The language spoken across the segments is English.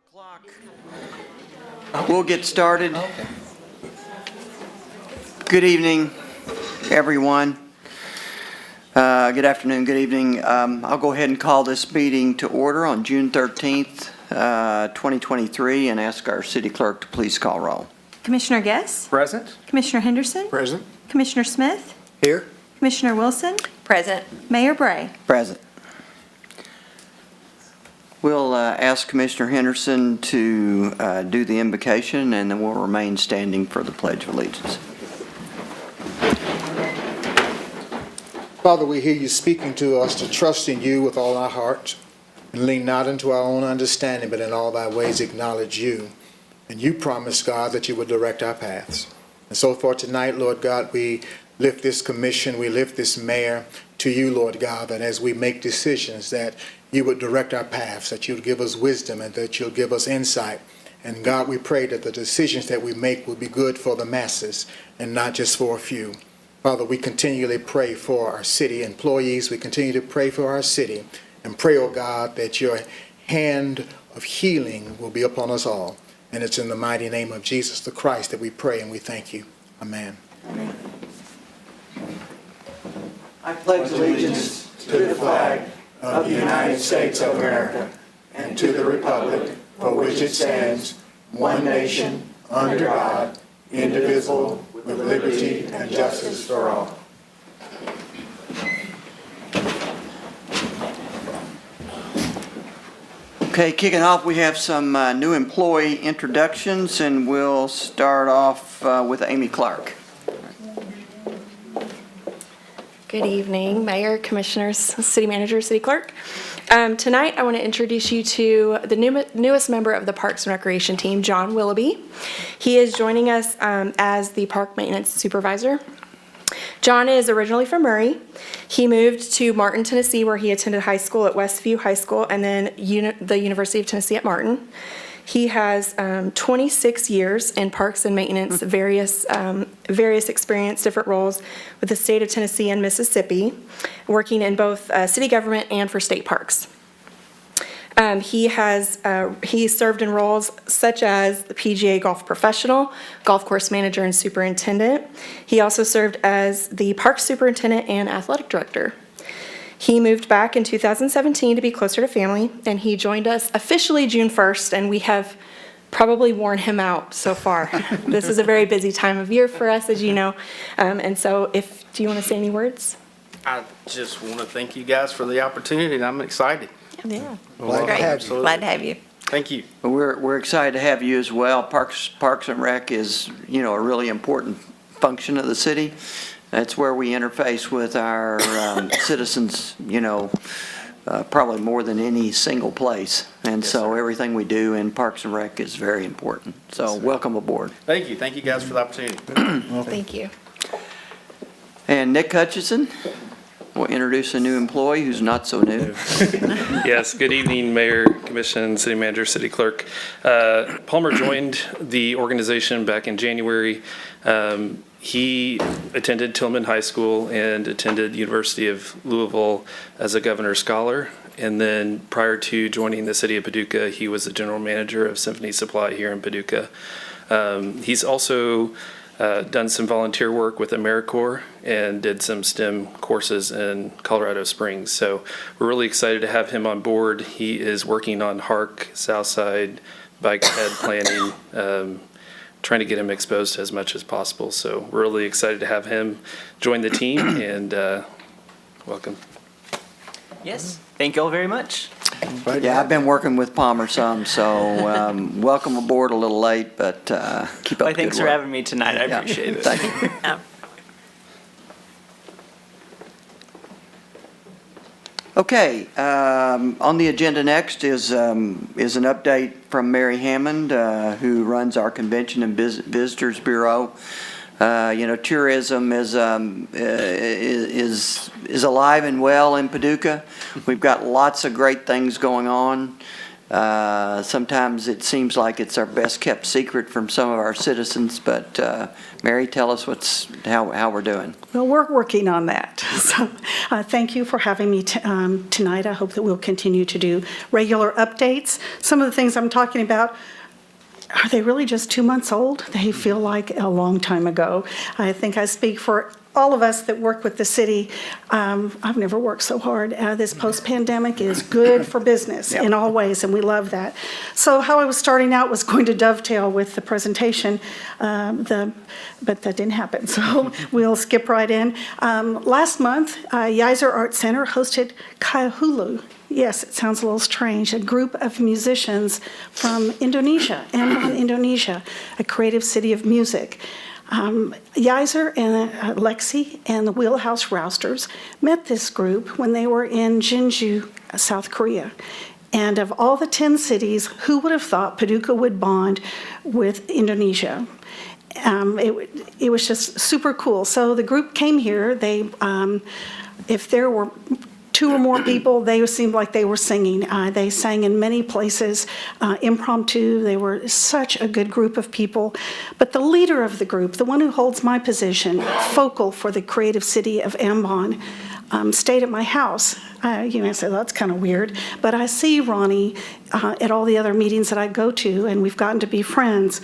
o'clock. We'll get started. Good evening, everyone. Good afternoon, good evening. I'll go ahead and call this meeting to order on June 13th, 2023, and ask our city clerk to please call roll. Commissioner Guess? Present. Commissioner Henderson? Present. Commissioner Smith? Here. Commissioner Wilson? Present. Mayor Bray? Present. We'll ask Commissioner Henderson to do the invocation, and then we'll remain standing for the Pledge of Allegiance. Father, we hear you speaking to us to trust in you with all our heart and lean not into our own understanding, but in all thy ways acknowledge you. And you promised, God, that you would direct our paths. And so for tonight, Lord God, we lift this commission, we lift this mayor to you, Lord God, that as we make decisions, that you would direct our paths, that you would give us wisdom and that you'll give us insight. And God, we pray that the decisions that we make will be good for the masses and not just for a few. Father, we continually pray for our city employees. We continue to pray for our city and pray, oh God, that your hand of healing will be upon us all. And it's in the mighty name of Jesus the Christ that we pray and we thank you. Amen. Amen. I pledge allegiance to the flag of the United States of America and to the republic for which it stands, one nation, under God, indivisible, with liberty and justice for all. Okay, kicking off, we have some new employee introductions, and we'll start off with Amy Clark. Good evening, Mayor, Commissioners, City Manager, City Clerk. Tonight, I want to introduce you to the newest member of the Parks and Recreation team, John Willoughby. He is joining us as the Park Maintenance Supervisor. John is originally from Murray. He moved to Martin, Tennessee, where he attended high school at Westview High School and then the University of Tennessee at Martin. He has 26 years in parks and maintenance, various experience, different roles with the state of Tennessee and Mississippi, working in both city government and for state parks. He served in roles such as the PGA golf professional, golf course manager, and superintendent. He also served as the park superintendent and athletic director. He moved back in 2017 to be closer to family, and he joined us officially June 1st, and we have probably worn him out so far. This is a very busy time of year for us, as you know. And so do you want to say any words? I just want to thank you guys for the opportunity, and I'm excited. Yeah. Glad to have you. Glad to have you. Thank you. We're excited to have you as well. Parks and Rec is, a really important function of the city. That's where we interface with our citizens, probably more than any single place. And Yes, so sir. everything we do in Parks and Rec is very important. So Yes, sir. welcome aboard. Thank you. Thank you guys for the opportunity. Thank you. And Nick Hutchison will introduce a new employee who's not so new. Yes, good evening, Mayor, Commission, City Manager, City Clerk. Palmer joined the organization back in January. He attended Tillman High School and attended the University of Louisville as a Governor Scholar. And then prior to joining the City of Paducah, he was the General Manager of Symphony Supply here in Paducah. He's also done some volunteer work with AmeriCorps and did some STEM courses in Colorado Springs. So we're really excited to have him on board. He is working on HARC, Southside, bike ped planning, trying to get him exposed as much as possible. So we're really excited to have him join the team, and welcome. Yes, thank you all very much. Yeah, I've been working with Palmer some, so welcome aboard a little late, but keep up Well, the good thanks for work. having me tonight. I Yeah. appreciate it. Thank you. Okay, on the agenda next is an update from Mary Hammond, who runs our Convention and Visitors Bureau. Tourism is alive and well in Paducah. We've got lots of great things going on. Sometimes it seems like it's our best kept secret from some of our citizens, but Mary, tell us how we're doing. Well, we're working on that. So thank you for having me tonight. I hope that we'll continue to do regular updates. Some of the things I'm talking about, are they really just 2 months old? They feel like a long time ago. I think I speak for all of us that work with the city. I've never worked so hard. This post-pandemic is good for business in all ways, and we love that. So how I was starting out was going to dovetail with the presentation, but that didn't happen, so we'll skip right in. Last month, Yiser Art Center hosted Kaihulu. Yes, it sounds a little strange. A group of musicians from Indonesia, Ambon, Indonesia, a creative city of music. Yiser and Lexi and the Wheelhouse Rousters met this group when they were in Jeonju, South Korea. And of all the 10 cities, who would have thought Paducah would bond with Indonesia? It was just super cool. So the group came here. If there were 2 or more people, they seemed like they were singing. They sang in many places, impromptu. They were such a good group of people. But the leader of the group, the one who holds my position, focal for the creative city of Ambon, stayed at my house. You may say, that's kind of weird. But I see Ronnie at all the other meetings that I go to, and we've gotten to be friends.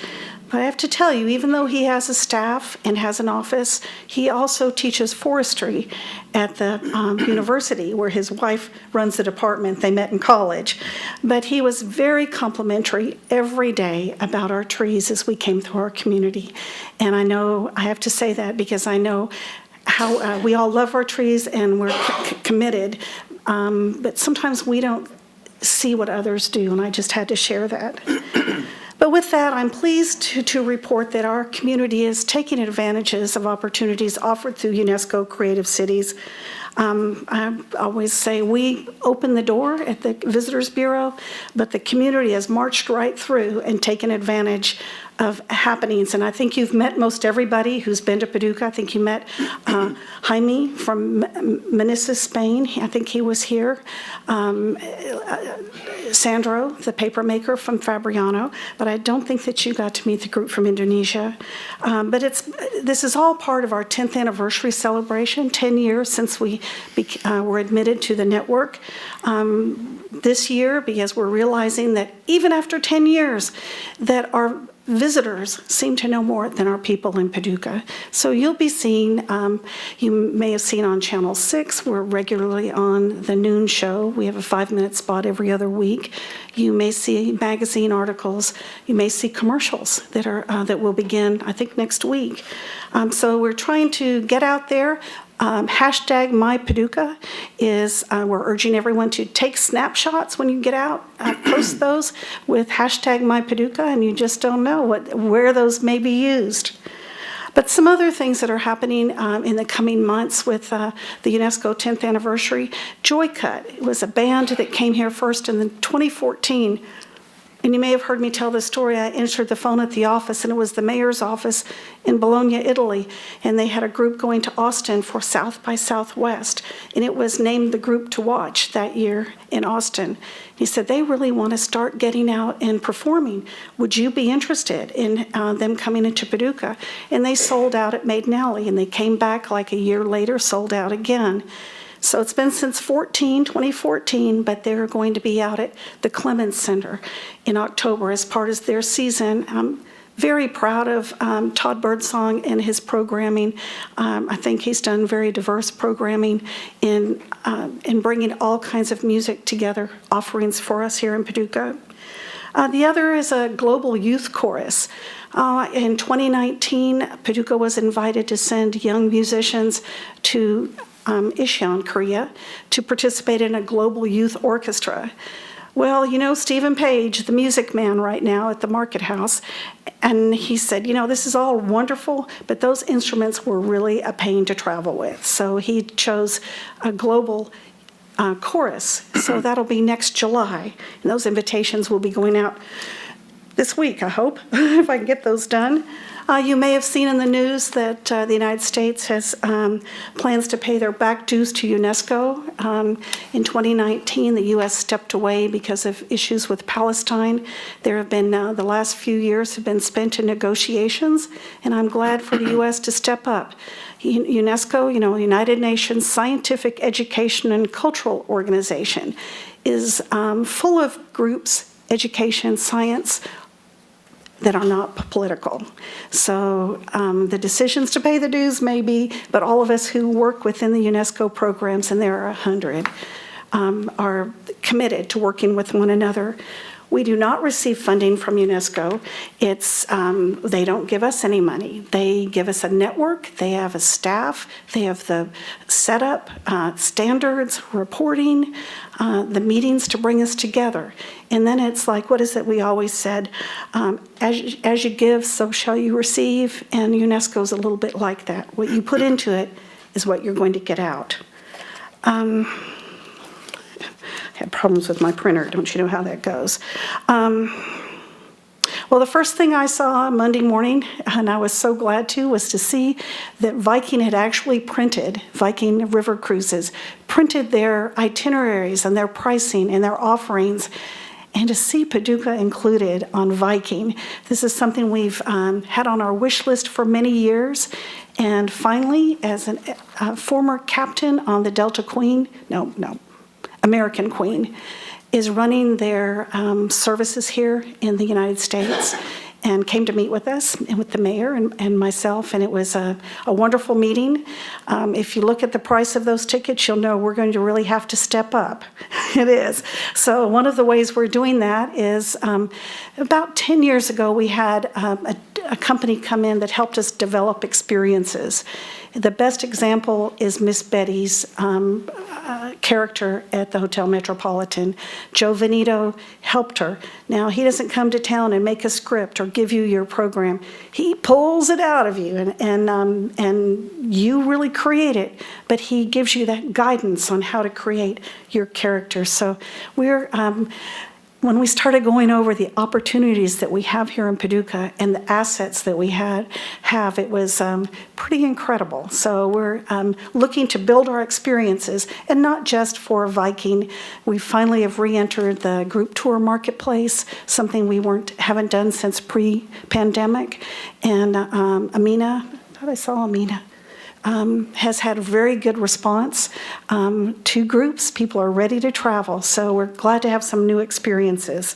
But I have to tell you, even though he has a staff and has an office, he also teaches forestry at the university where his wife runs the department. They met in college. But he was very complimentary every day about our trees as we came through our community. And I have to say that because I know how we all love our trees and we're committed. But sometimes we don't see what others do, and I just had to share that. But with that, I'm pleased to report that our community is taking advantages of opportunities offered through UNESCO Creative Cities. I always say we open the door at the Visitors Bureau, but the community has marched right through and taken advantage of happenings. And I think you've met most everybody who's been to Paducah. I think you met Jaime from Manises, Spain. I think he was here. Sandro, the paper maker from Fabriano, but I don't think that you got to meet the group from Indonesia. But this is all part of our 10th anniversary celebration, 10 years since we were admitted to the network. This year, because we're realizing that even after 10 years, that our visitors seem to know more than our people in Paducah. So you'll be seeing, you may have seen on Channel 6, we're regularly on the noon show. We have a 5-minute spot every other week. You may see magazine articles. You may see commercials that will begin, I think, next week. So we're trying to get out there. Hashtag MyPaducah is, we're urging everyone to take snapshots when you get out, post those with hashtag MyPaducah, and you just don't know where those may be used. But some other things that are happening in the coming months with the UNESCO 10th anniversary, Joy Cut was a band that came here first in 2014. And you may have heard me tell this story. I answered the phone at the office, and it was the mayor's office in Bologna, Italy. And they had a group going to Austin for South by Southwest. And it was named the group to watch that year in Austin. He said, they really want to start getting out and performing. Would you be interested in them coming into Paducah? And they sold out at Maiden Alley. And they came back like a year later, sold out again. So it's been since 2014, but they're going to be out at the Clemens Center in October as part of their season. I'm very proud of Todd Birdsong and his programming. I think he's done very diverse programming in bringing all kinds of music together, offerings for us here in Paducah. The other is a global youth chorus. In 2019, Paducah was invited to send young musicians to Incheon, Korea, to participate in a global youth orchestra. Well, you know Stephen Page, the music man right now at the Market House, and he said, this is all wonderful, but those instruments were really a pain to travel with. So he chose a global chorus. So that'll be next July, and those invitations will be going out this week, I hope, if I can get those done. You may have seen in the news that the United States has plans to pay their back dues to UNESCO. In 2019, the U.S. stepped away because of issues with Palestine. There have been, the last few years have been spent in negotiations, and I'm glad for the U.S. to step up. UNESCO, United Nations Scientific, Education, and Cultural Organization, is full of groups, education, science, that are not political. So the decisions to pay the dues may be, but all of us who work within the UNESCO programs, and there are 100, are committed to working with one another. We do not receive funding from UNESCO. They don't give us any money. They give us a network, they have a staff, they have the setup, standards, reporting, the meetings to bring us together. And then it's like, what is it we always said? As you give, so shall you receive. And UNESCO's a little bit like that. What you put into it is what you're going to get out. Had problems with my printer, don't you know how that goes? Well, the first thing I saw Monday morning, and I was so glad to, was to see that Viking had actually printed, Viking River Cruises, printed their itineraries and their pricing and their offerings, and to see Paducah included on Viking. This is something we've had on our wish list for many years, and finally, as a former captain on the Delta Queen, American Queen, is running their services here in the United States, and came to meet with us and with the mayor and myself, and it was a wonderful meeting. If you look at the price of those tickets, you'll know we're going to really have to step up. It is. So one of the ways we're doing that is about 10 years ago, we had a company come in that helped us develop experiences. The best example is Miss Betty's character at the Hotel Metropolitan. Joe Veneto helped her. Now, he doesn't come to town and make a script or give you your program. He pulls it out of you, and you really create it, but he gives you that guidance on how to create your character. So when we started going over the opportunities that we have here in Paducah and the assets that we have, it was pretty incredible. So we're looking to build our experiences, and not just for Viking. We finally have re-entered the group tour marketplace, something we haven't done since pre-pandemic. And Amina, I thought I saw Amina. Has had a very good response to groups. People are ready to travel, so we're glad to have some new experiences.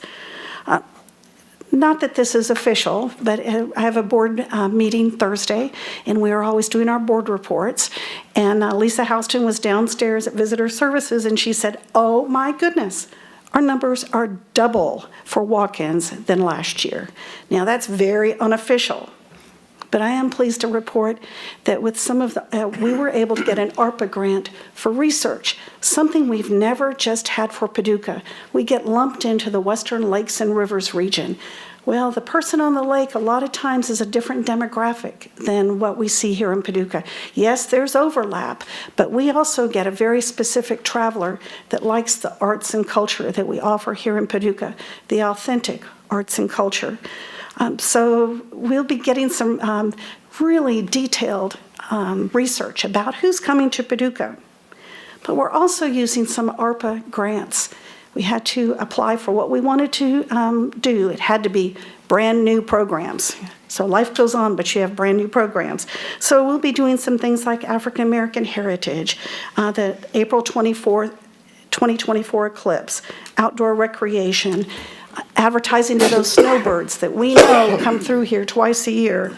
Not that this is official, but I have a board meeting Thursday, and we are always doing our board reports. And Lisa Houston was downstairs at Visitor Services, and she said, "Oh my goodness, our numbers are double for walk-ins than last year." Now that's very unofficial. But I am pleased to report that with some of we were able to get an ARPA grant for research, something we've never just had for Paducah. We get lumped into the Western Lakes and Rivers region. Well, the person on the lake a lot of times is a different demographic than what we see here in Paducah. Yes, there's overlap, but we also get a very specific traveler that likes the arts and culture that we offer here in Paducah, the authentic arts and culture. So we'll be getting some really detailed research about who's coming to Paducah. But we're also using some ARPA grants. We had to apply for what we wanted to do. It had to be brand new programs. So life goes on, but you have brand new programs. So we'll be doing some things like African American Heritage, the April 24th, 2024 eclipse, outdoor recreation, advertising to those snowbirds that we know come through here twice a year,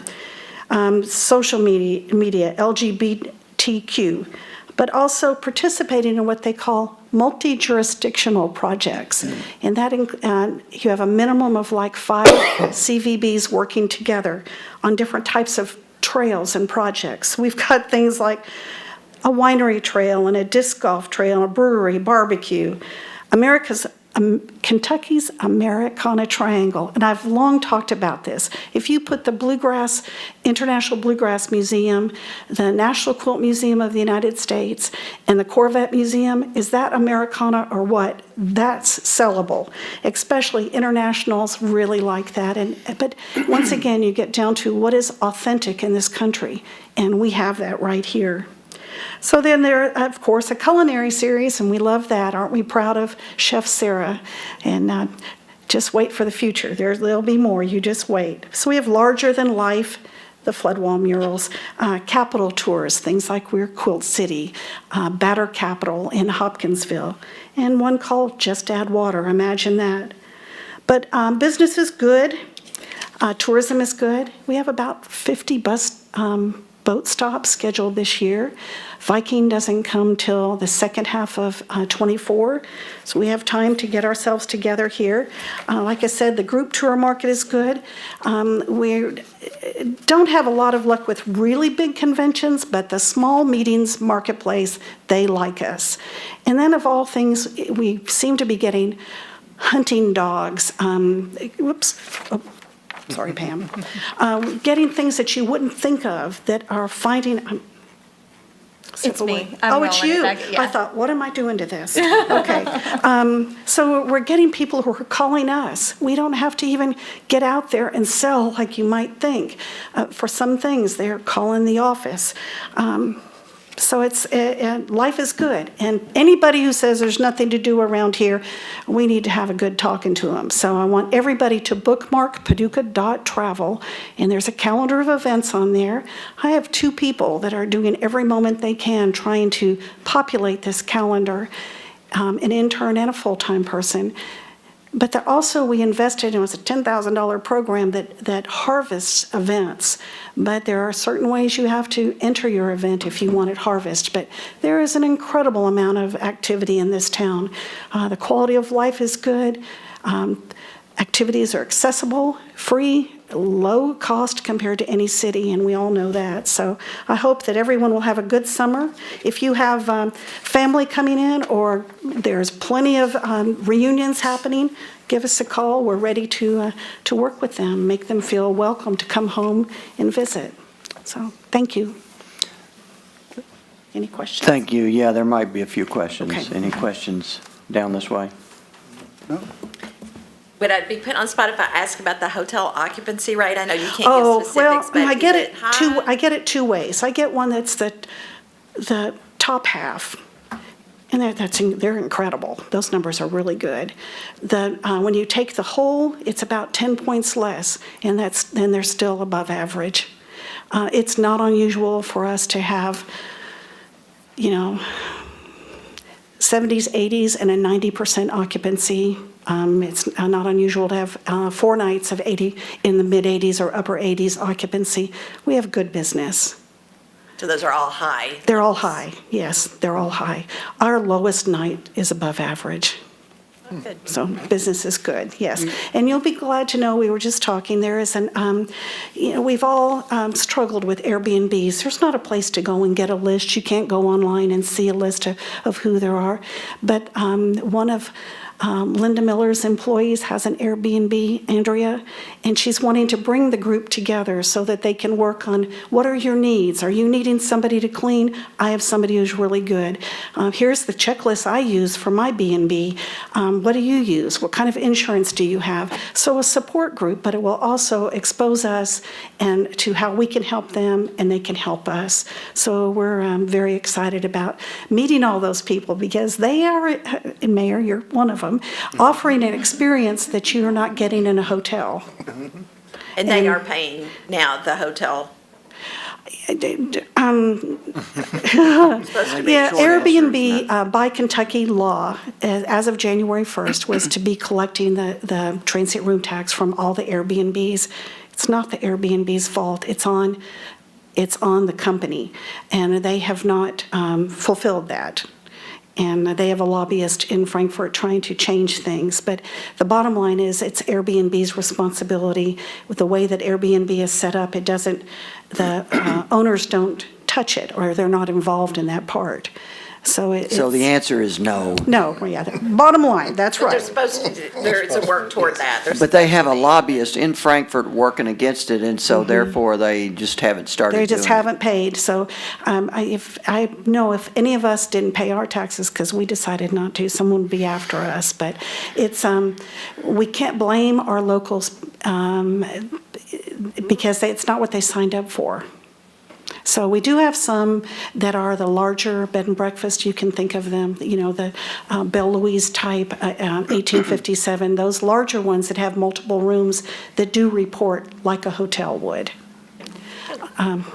social media, LGBTQ, but also participating in what they call multi-jurisdictional projects. And that you have a minimum of like 5 CVBs working together on different types of trails and projects. We've got things like a winery trail and a disc golf trail, a brewery, barbecue, America's Kentucky's Americana Triangle, and I've long talked about this. If you put the International Bluegrass Museum, the National Quilt Museum of the United States, and the Corvette Museum, is that Americana or what? That's sellable. Especially internationals really like that. But once again, you get down to what is authentic in this country, and we have that right here. So then there, of course, a culinary series, and we love that. Aren't we proud of Chef Sarah? And just wait for the future. There'll be more. You just wait. So we have larger than life, the flood wall murals, capital tours, things like We're Quilt City, Batter Capital in Hopkinsville, and one called Just Add Water. Imagine that. But business is good. Tourism is good. We have about 50 boat stops scheduled this year. Viking doesn't come till the second half of '24, so we have time to get ourselves together here. Like I said, the group tour market is good. We don't have a lot of luck with really big conventions, but the small meetings marketplace, they like us. And then of all things, we seem to be getting hunting dogs. Sorry, Pam. Getting things that you wouldn't think of that are finding. It's me. Oh, it's you. Yeah. I thought, what am I doing to this? Okay. So we're getting people who are calling us. We don't have to even get out there and sell like you might think. For some things, they're calling the office. So life is good. And anybody who says there's nothing to do around here, we need to have a good talking to them. So I want everybody to bookmark paducah.travel, and there's a calendar of events on there. I have 2 people that are doing every moment they can trying to populate this calendar, an intern and a full-time person. But we invested, it was a $10,000 program that harvests events. But there are certain ways you have to enter your event if you want it harvest. But there is an incredible amount of activity in this town. The quality of life is good. Activities are accessible, free, low cost compared to any city, and we all know that. So I hope that everyone will have a good summer. If you have family coming in or there's plenty of reunions happening, give us a call. We're ready to work with them, make them feel welcome to come home and visit. So thank you. Any questions? Thank you. Yeah, there might be a few questions. Okay. Any questions down this way? Would I be put on spot if I ask about the hotel occupancy rate? I know you can't Oh, give specifics, but I get is it high? I get it 2 ways. I get one that's the top half, and they're incredible. Those numbers are really good. When you take the whole, it's about 10 points less, and then they're still above average. It's not unusual for us to have, 70s, 80s, and a 90% occupancy. It's not unusual to have 4 nights of 80 in the mid-80s or upper 80s occupancy. We have good business. So those are all high? They're all high, yes, they're all high. Our lowest night is above average. Good. So business is good, yes. And you'll be glad to know, we were just talking, there is we've all struggled with Airbnbs. There's not a place to go and get a list. You can't go online and see a list of who there are. But one of Linda Miller's employees has an Airbnb, Andrea, and she's wanting to bring the group together so that they can work on what are your needs. Are you needing somebody to clean? I have somebody who's really good. Here's the checklist I use for my B&B. What do you use? What kind of insurance do you have? So a support group, but it will also expose us and to how we can help them and they can help us. So we're very excited about meeting all those people because they are, and Mayor, you're one of them, offering an experience that you're not getting in a hotel. And they are paying now, the hotel? Supposed to be Yeah, short answers, Airbnb by Kentucky law, as of January 1st, was to be collecting the transient room tax from all the Airbnbs. It's not the Airbnb's fault. It's on the company, and they have not fulfilled that. And they have a lobbyist in Frankfurt trying to change things. But the bottom line is it's Airbnb's responsibility. With the way that Airbnb is set up, the owners don't touch it, or they're not involved in that part. So So the answer is no. No, yeah, bottom line, that's But they're right. supposed to, there is a work toward that. They're But they have a supposed to be. lobbyist in Frankfurt working against it, and so therefore they just haven't started They doing just it. haven't paid. So if any of us didn't pay our taxes because we decided not to, someone would be after us. But it's, we can't blame our locals because it's not what they signed up for. So we do have some that are the larger bed and breakfast. You can think of them, the Belle Louise type, 1857, those larger ones that have multiple rooms that do report like a hotel would.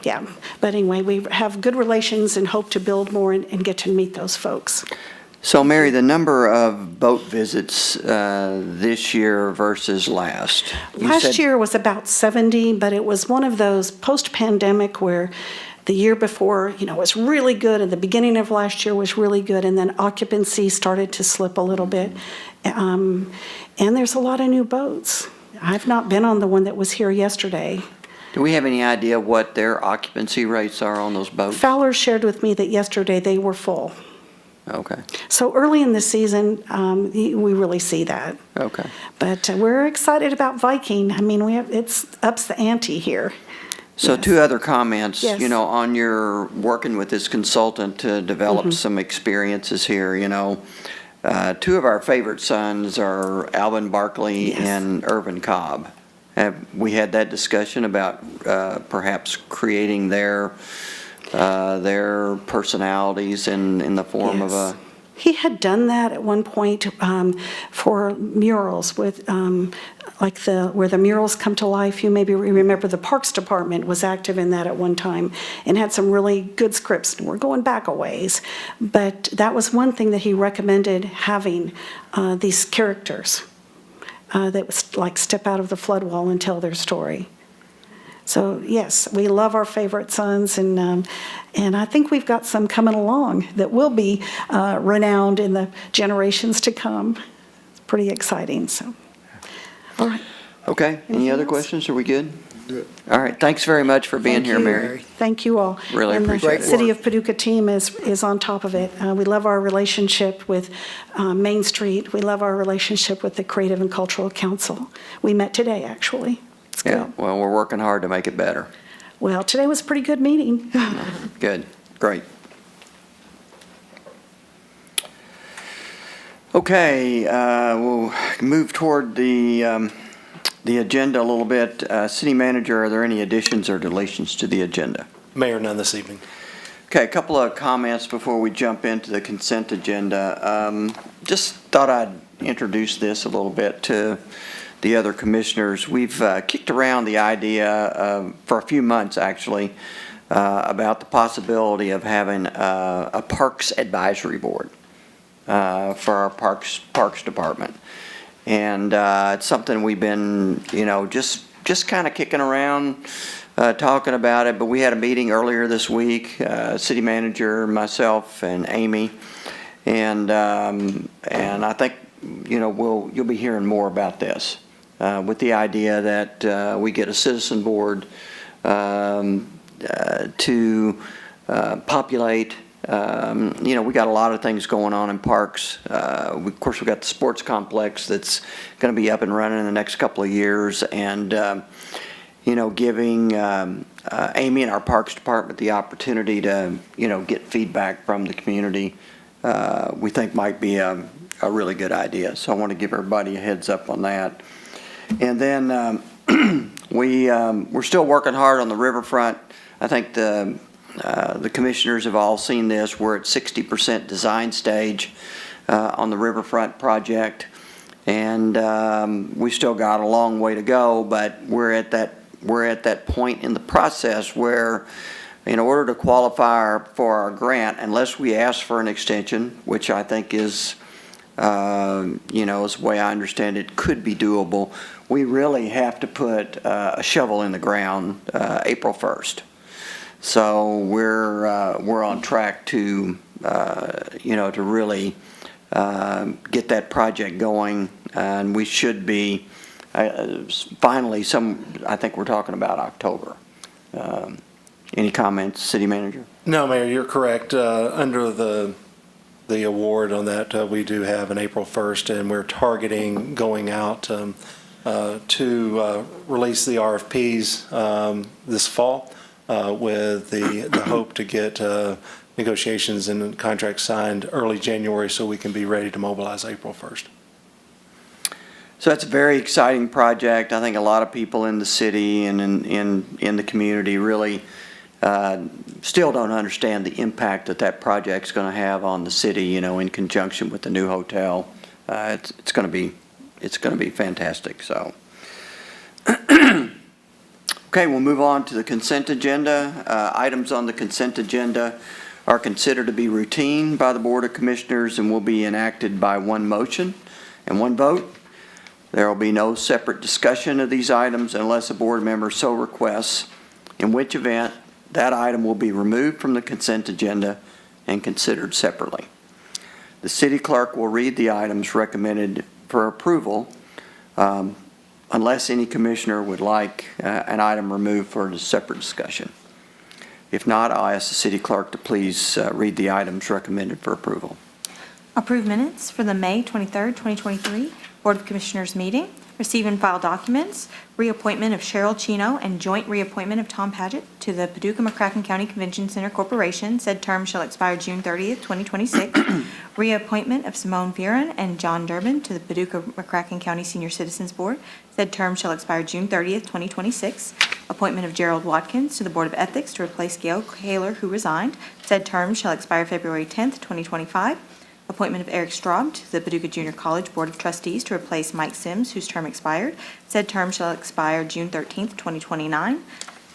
Yeah, but anyway, we have good relations and hope to build more and get to meet those folks. So Mary, the number of boat visits this year versus last? You Last said- year was about 70, but it was one of those post-pandemic where the year before, was really good, and the beginning of last year was really good, and then occupancy started to slip a little bit. And there's a lot of new boats. I've not been on the one that was here yesterday. Do we have any idea what their occupancy rates are on those boats? Fowler shared with me that yesterday they were full. Okay, So early in the season, we really see that. okay. But we're excited about Viking. I mean, it's ups the ante here. So Yes. two other comments, Yes. on your working with this consultant to develop some experiences here, two of our favorite sons are Alvin Barkley Yes. and Irvin Cobb. Have we had that discussion about perhaps creating their personalities in the form of Yes. a? He had done that at one point for murals with, where the murals come to life. You maybe remember the Parks Department was active in that at one time and had some really good scripts. We're going back a ways. But that was one thing that he recommended, having these characters that was like step out of the flood wall and tell their story. So yes, we love our favorite sons, and I think we've got some coming along that will be renowned in the generations to come. It's pretty exciting. So, all right. Okay, any Anything other else? questions? Are we good? Good. All right, thanks very much for being Thank here, you. Mary. Thank you all. Really and appreciate the it. City of Paducah team is on top of it. We love our relationship with Main Street. We love our relationship with the Creative and Cultural Council. We met today, actually. It's good. Yeah, well, we're working hard to make it better. Well, today was a pretty good meeting. Good, great. Okay, we'll move toward the agenda a little bit. City Manager, are there any additions or deletions to the agenda? Mayor, none this evening. Okay, a couple of comments before we jump into the consent agenda. Just thought I'd introduce this a little bit to the other commissioners. We've kicked around the idea for a few months, actually, about the possibility of having a Parks Advisory Board for our Parks Department. And it's something we've been, just kind of kicking around, talking about it. But we had a meeting earlier this week, City Manager, myself, and Amy. And I think, you'll be hearing more about this. With the idea that we get a citizen board to populate. We got a lot of things going on in parks. Of course, we've got the sports complex that's going to be up and running in the next couple of years, and giving Amy and our Parks Department the opportunity to get feedback from the community, we think might be a really good idea. So I want to give everybody a heads up on that. And then we're still working hard on the riverfront. I think the commissioners have all seen this. We're at 60% design stage on the riverfront project, and we still got a long way to go. But we're at that point in the process where, in order to qualify for our grant, unless we ask for an extension, which I think is, is the way I understand it, could be doable, we really have to put a shovel in the ground April 1st. So we're on track to to really get that project going, and we should be finally I think we're talking about October. Any comments, City Manager? No, Mayor, you're correct. Under the the award on that, we do have an April 1st, and we're targeting going out to release the RFPs this fall with the hope to get negotiations and contracts signed early January so we can be ready to mobilize April 1st. So it's a very exciting project. I think a lot of people in the city and in the community really still don't understand the impact that project's going to have on the city, you know, in conjunction with the new hotel. It's going to be fantastic, so. Okay, we'll move on to the consent agenda. Items on the consent agenda are considered to be routine by the Board of Commissioners and will be enacted by one motion and one vote. There will be no separate discussion of these items unless a board member so requests, in which event that item will be removed from the consent agenda and considered separately. The city clerk will read the items recommended for approval unless any commissioner would like an item removed for a separate discussion. If not, I'll ask the city clerk to please read the items recommended for approval. Approve minutes for the May 23rd, 2023 Board of Commissioners meeting. Receive and file documents. Reappointment of Cheryl Chino and joint reappointment of Tom Paget to the Paducah County Convention Center Corporation. Said term shall expire June 30th, 2026. Reappointment of Simone Viren and John Durbin to the Paducah County Senior Citizens Board. Said term shall expire June 30th, 2026. Appointment of Gerald Watkins to the Board of Ethics to replace Gail Kaler, who resigned. Said term shall expire February 10th, 2025. Appointment of Eric Straub to the Paducah Junior College Board of Trustees to replace Mike Sims, whose term expired. Said term shall expire June 13th, 2029.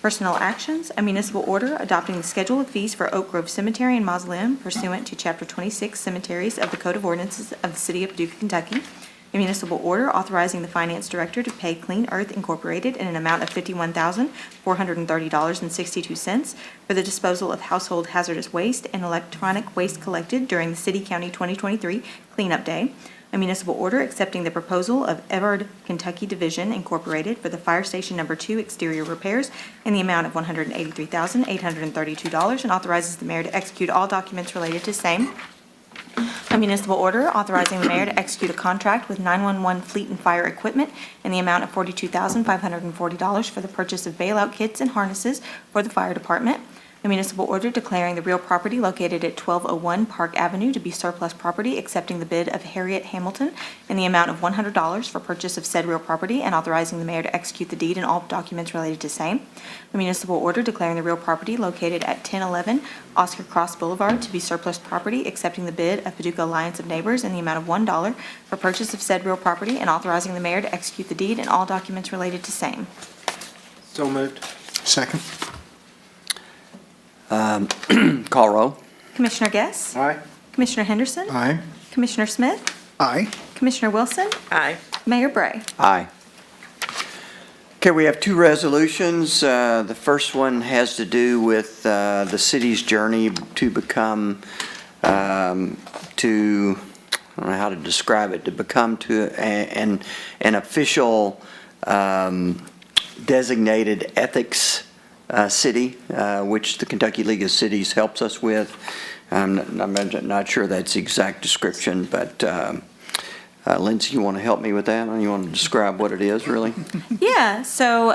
Personnel actions, a municipal order adopting the schedule of fees for Oak Grove Cemetery and Mausoleum pursuant to Chapter 26 Cemeteries of the Code of Ordinances of the City of Paducah, Kentucky. A municipal order authorizing the finance director to pay Clean Earth Incorporated in an amount of $51,430.62 for the disposal of household hazardous waste and electronic waste collected during the City-County 2023 Cleanup Day. A municipal order accepting the proposal of Everard Kentucky Division Incorporated for the Fire Station Number 2 exterior repairs in the amount of $183,832 and authorizes the mayor to execute all documents related to same. A municipal order authorizing the mayor to execute a contract with 911 Fleet and Fire Equipment in the amount of $42,540 for the purchase of bailout kits and harnesses for the fire department. A municipal order declaring the real property located at 1201 Park Avenue to be surplus property, accepting the bid of Harriet Hamilton in the amount of $100 for purchase of said real property and authorizing the mayor to execute the deed and all documents related to same. A municipal order declaring the real property located at 1011 Oscar Cross Boulevard to be surplus property, accepting the bid of Paducah Alliance of Neighbors in the amount of $1 for purchase of said real property and authorizing the mayor to execute the deed and all documents related to same. So moved. Second. Call roll. Commissioner Guess? Aye. Commissioner Henderson? Aye. Commissioner Smith? Aye. Commissioner Wilson? Aye. Mayor Bray? Aye. Okay, we have two resolutions. The first one has to do with the city's journey to become, I don't know how to describe it, to become an official designated ethics city, which the Kentucky League of Cities helps us with. I'm not sure that's the exact description, but Lindsay, you want to help me with that? You want to describe what it is, really? Yeah, so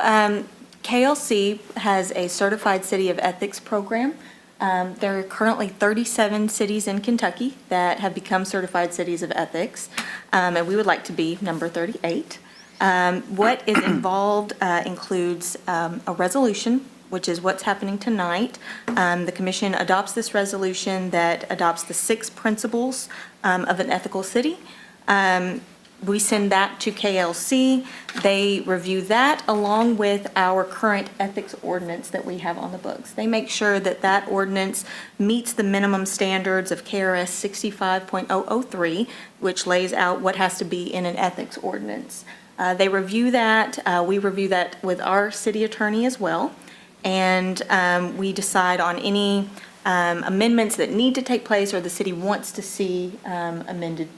KLC has a Certified City of Ethics program. There are currently 37 cities in Kentucky that have become Certified Cities of Ethics, and we would like to be number 38. What is involved includes a resolution, which is what's happening tonight. The commission adopts this resolution that adopts the 6 principles of an ethical city. We send that to KLC. They review that along with our current ethics ordinance that we have on the books. They make sure that that ordinance meets the minimum standards of KRS 65.003, which lays out what has to be in an ethics ordinance. They review that. We review that with our city attorney as well. And we decide on any amendments that need to take place or the city wants to see amended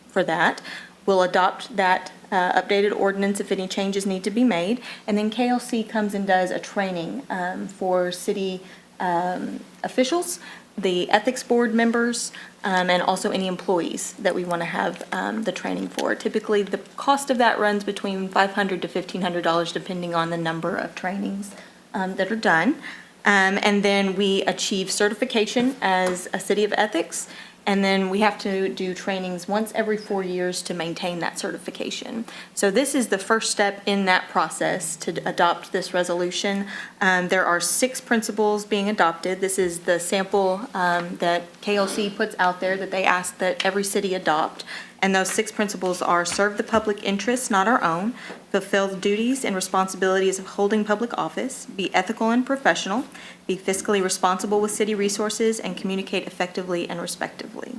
for that. We'll adopt that updated ordinance if any changes need to be made. And then KLC comes and does a training for city officials, the ethics board members, and also any employees that we want to have the training for. Typically, the cost of that runs between $500 to $1,500, depending on the number of trainings that are done. And then we achieve certification as a city of ethics, and then we have to do trainings once every 4 years to maintain that certification. So this is the first step in that process to adopt this resolution. There are 6 principles being adopted. This is the sample that KLC puts out there that they ask that every city adopt. And those 6 principles are: serve the public interests, not our own; fulfill the duties and responsibilities of holding public office; be ethical and professional; be fiscally responsible with city resources; and communicate effectively and respectively.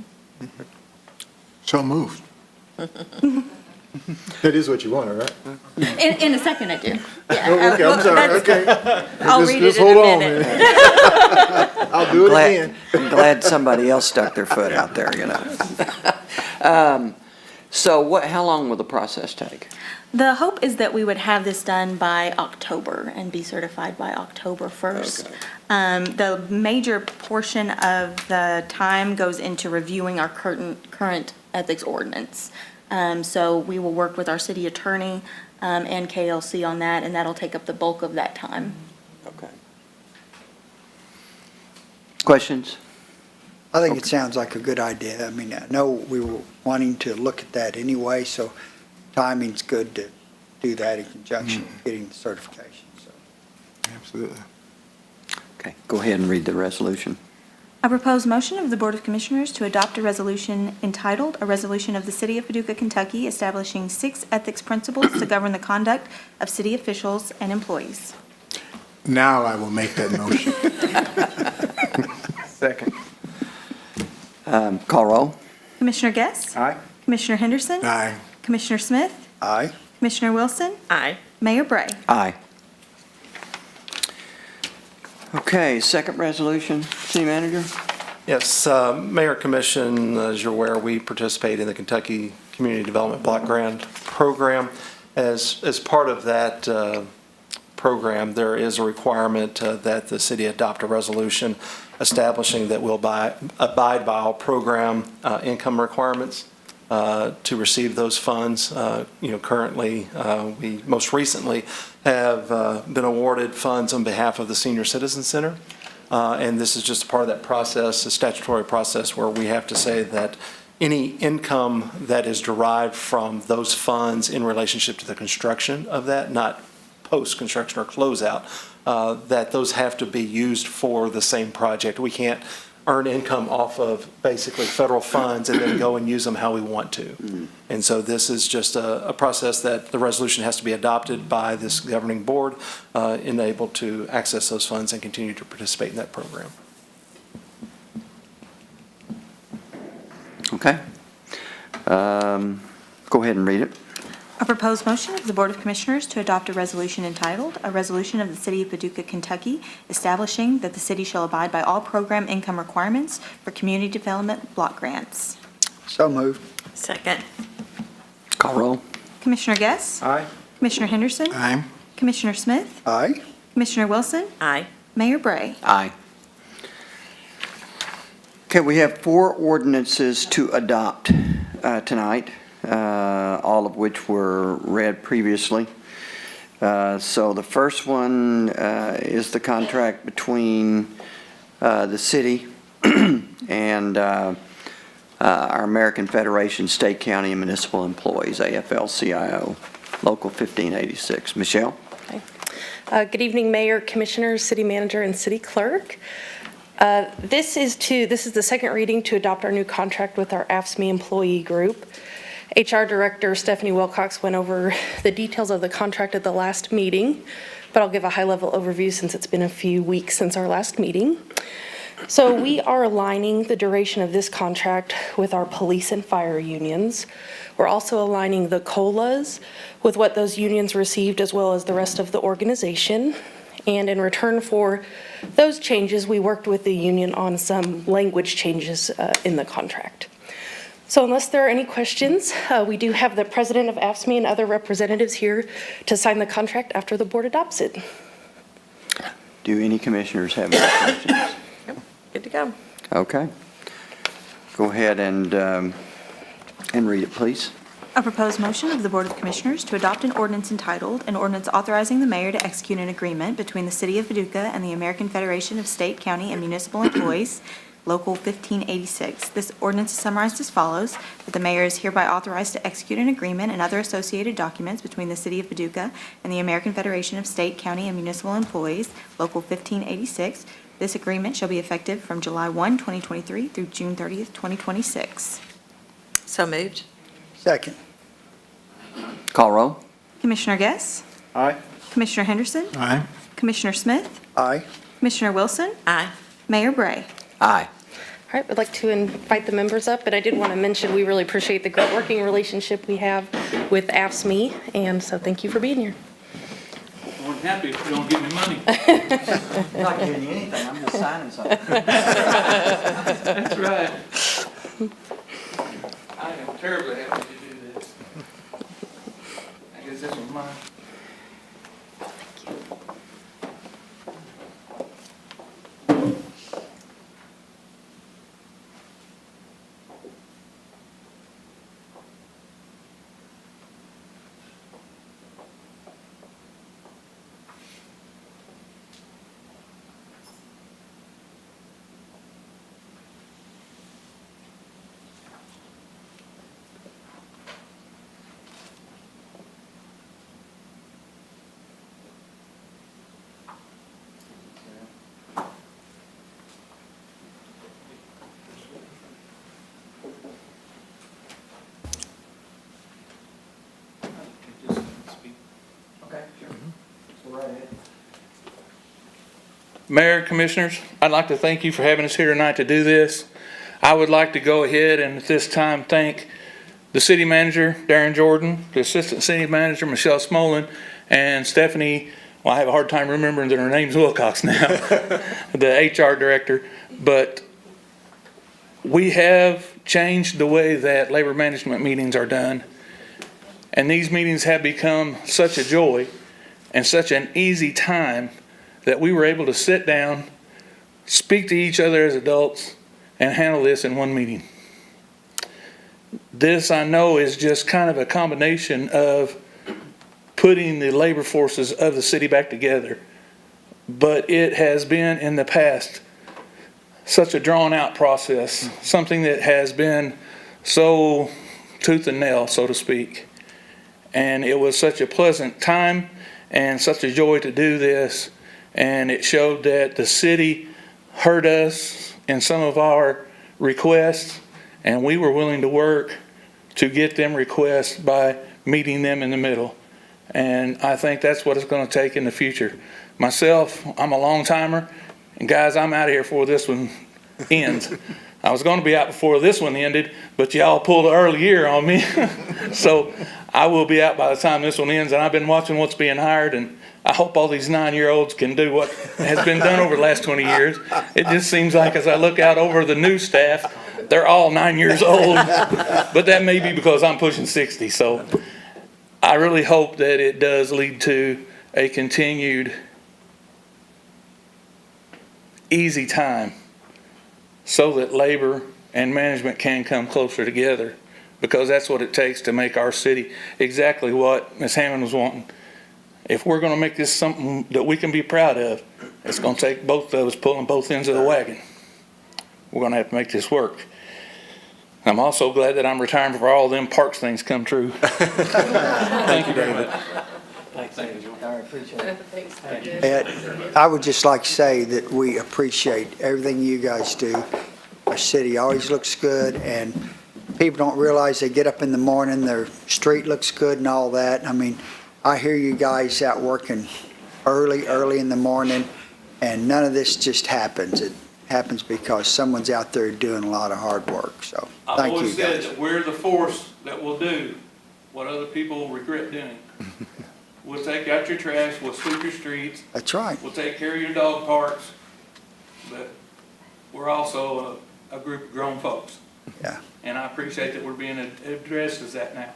So moved. That is what you wanted, right? In a second, I do. Yeah, Oh, okay, I'm sorry, okay. I'll Just- read just it in hold a on, minute. man. I'll do it again. Glad somebody else stuck their foot out there, you know. So how long will the process take? The hope is that we would have this done by October and be certified by October 1st. The major portion of the time goes into reviewing our current ethics ordinance. So we will work with our city attorney and KLC on that, and that'll take up the bulk of that time. Okay. Questions? I think it sounds like a good idea. I mean, I know we were wanting to look at that anyway, so timing's good to do that in conjunction with getting the certification, so. Absolutely. Okay, go ahead and read the resolution. I propose motion of the Board of Commissioners to adopt a resolution entitled, "A Resolution of the City of Paducah, Kentucky Establishing 6 Ethics Principles to Govern the Conduct of City Officials and Employees." Now I will make that motion. Second. Call roll. Commissioner Guess? Aye. Commissioner Henderson? Aye. Commissioner Smith? Aye. Commissioner Wilson? Aye. Mayor Bray? Aye. Okay, second resolution, City Manager? Yes, Mayor Commission, as you're aware, we participate in the Kentucky Community Development Block Grant Program. As part of that program, there is a requirement that the city adopt a resolution establishing that we'll abide by all program income requirements to receive those funds. Currently, we most recently have been awarded funds on behalf of the Senior Citizen Center. And this is just a part of that process, a statutory process where we have to say that any income that is derived from those funds in relationship to the construction of that, not post-construction or closeout, that those have to be used for the same project. We can't earn income off of basically federal funds and then go and use them how we want to. And so this is just a process that the resolution has to be adopted by this governing board, enabled to access those funds and continue to participate in that program. Okay. Go ahead and read it. A proposed motion of the Board of Commissioners to adopt a resolution entitled, "A Resolution of the City of Paducah, Kentucky Establishing that the city shall abide by all program income requirements for community development block grants." So moved. Second. Call roll. Commissioner Guess? Aye. Commissioner Henderson? Aye. Commissioner Smith? Aye. Commissioner Wilson? Aye. Mayor Bray? Aye. Okay, we have 4 ordinances to adopt tonight, all of which were read previously. So the first one is the contract between the city and our American Federation State, County, and Municipal Employees, AFL-CIO, Local 1586. Michelle? Good evening, Mayor, Commissioners, City Manager, and City Clerk. This is the second reading to adopt our new contract with our AFSCME employee group. HR Director Stephanie Wilcox went over the details of the contract at the last meeting, but I'll give a high-level overview since it's been a few weeks since our last meeting. So we are aligning the duration of this contract with our police and fire unions. We're also aligning the COLAs with what those unions received as well as the rest of the organization. And in return for those changes, we worked with the union on some language changes in the contract. So unless there are any questions, we do have the president of AFSCME and other representatives here to sign the contract after the board adopts it. Do any commissioners have any questions? Good to go. Okay. Go ahead and read it, please. A proposed motion of the Board of Commissioners to adopt an ordinance entitled, "An Ordinance Authorizing the Mayor to Execute an Agreement Between the City of Paducah and the American Federation of State, County, and Municipal Employees, Local 1586. This ordinance is summarized as follows, that the mayor is hereby authorized to execute an agreement and other associated documents between the City of Paducah and the American Federation of State, County, and Municipal Employees, Local 1586. This agreement shall be effective from July 1, 2023 through June 30th, 2026. So moved. Second. Call roll. Commissioner Guess? Aye. Commissioner Henderson? Aye. Commissioner Smith? Aye. Commissioner Wilson? Aye. Mayor Bray? Aye. All right, I'd like to invite the members up, but I did want to mention we really appreciate the great working relationship we have with AFSCME, and so thank you for being here. I'm happy if you don't give me money. I'm not giving you anything, I'm just signing something. That's right. I am terribly happy to do this. I guess this was mine. Mayor, Commissioners, I'd like to thank you for having us here tonight to do this. I would like to go ahead and at this time thank the City Manager, Darren Jordan, the Assistant City Manager, Michelle Smolin, and Stephanie, well, I have a hard time remembering that her name's Wilcox now, the HR Director. But we have changed the way that labor management meetings are done. And these meetings have become such a joy and such an easy time that we were able to sit down, speak to each other as adults, and handle this in one meeting. This, I know, is just kind of a combination of putting the labor forces of the city back together. But it has been in the past such a drawn-out process, something that has been so tooth and nail, so to speak. And it was such a pleasant time and such a joy to do this. And it showed that the city heard us in some of our requests, and we were willing to work to get them requests by meeting them in the middle. And I think that's what it's going to take in the future. Myself, I'm a long timer, and guys, I'm out of here before this one ends. I was going to be out before this one ended, but y'all pulled an early year on me. So I will be out by the time this one ends, and I've been watching what's being hired, and I hope all these 9-year-olds can do what has been done over the last 20 years. It just seems like as I look out over the new staff, they're all 9 years old. But that may be because I'm pushing 60. So I really hope that it does lead to a continued easy time so that labor and management can come closer together, because that's what it takes to make our city exactly what Ms. Hammond was wanting. If we're going to make this something that we can be proud of, it's going to take both of us pulling both ends of the wagon. We're going to have to make this work. I'm also glad that I'm retiring before all them parks things come true. Thank you very much. Thank you. I appreciate it. Ed, I would just like to say that we appreciate everything you guys do. Our city always looks good, and people don't realize they get up in the morning, their street looks good and all that. I mean, I hear you guys out working early in the morning, and none of this just happens. It happens because someone's out there doing a lot of hard work, so I've thank you always said guys. that we're the force that will do what other people regret doing. We'll take out your trash, we'll sweep your streets, That's right. we'll take care of your dog parks, but we're also a group of grown folks. Yeah. And I appreciate that we're being addressed as that now.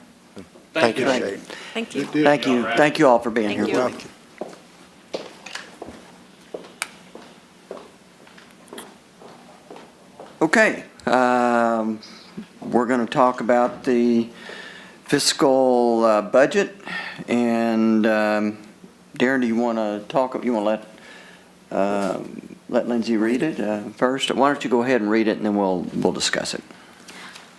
Thank you. Appreciate it. Thank you. Thank you. Thank you all for being Thank here. you. Welcome. Okay, we're going to talk about the fiscal budget, and Darren, do you want to talk, you want to let Lindsay read it first? Why don't you go ahead and read it, and then we'll discuss it.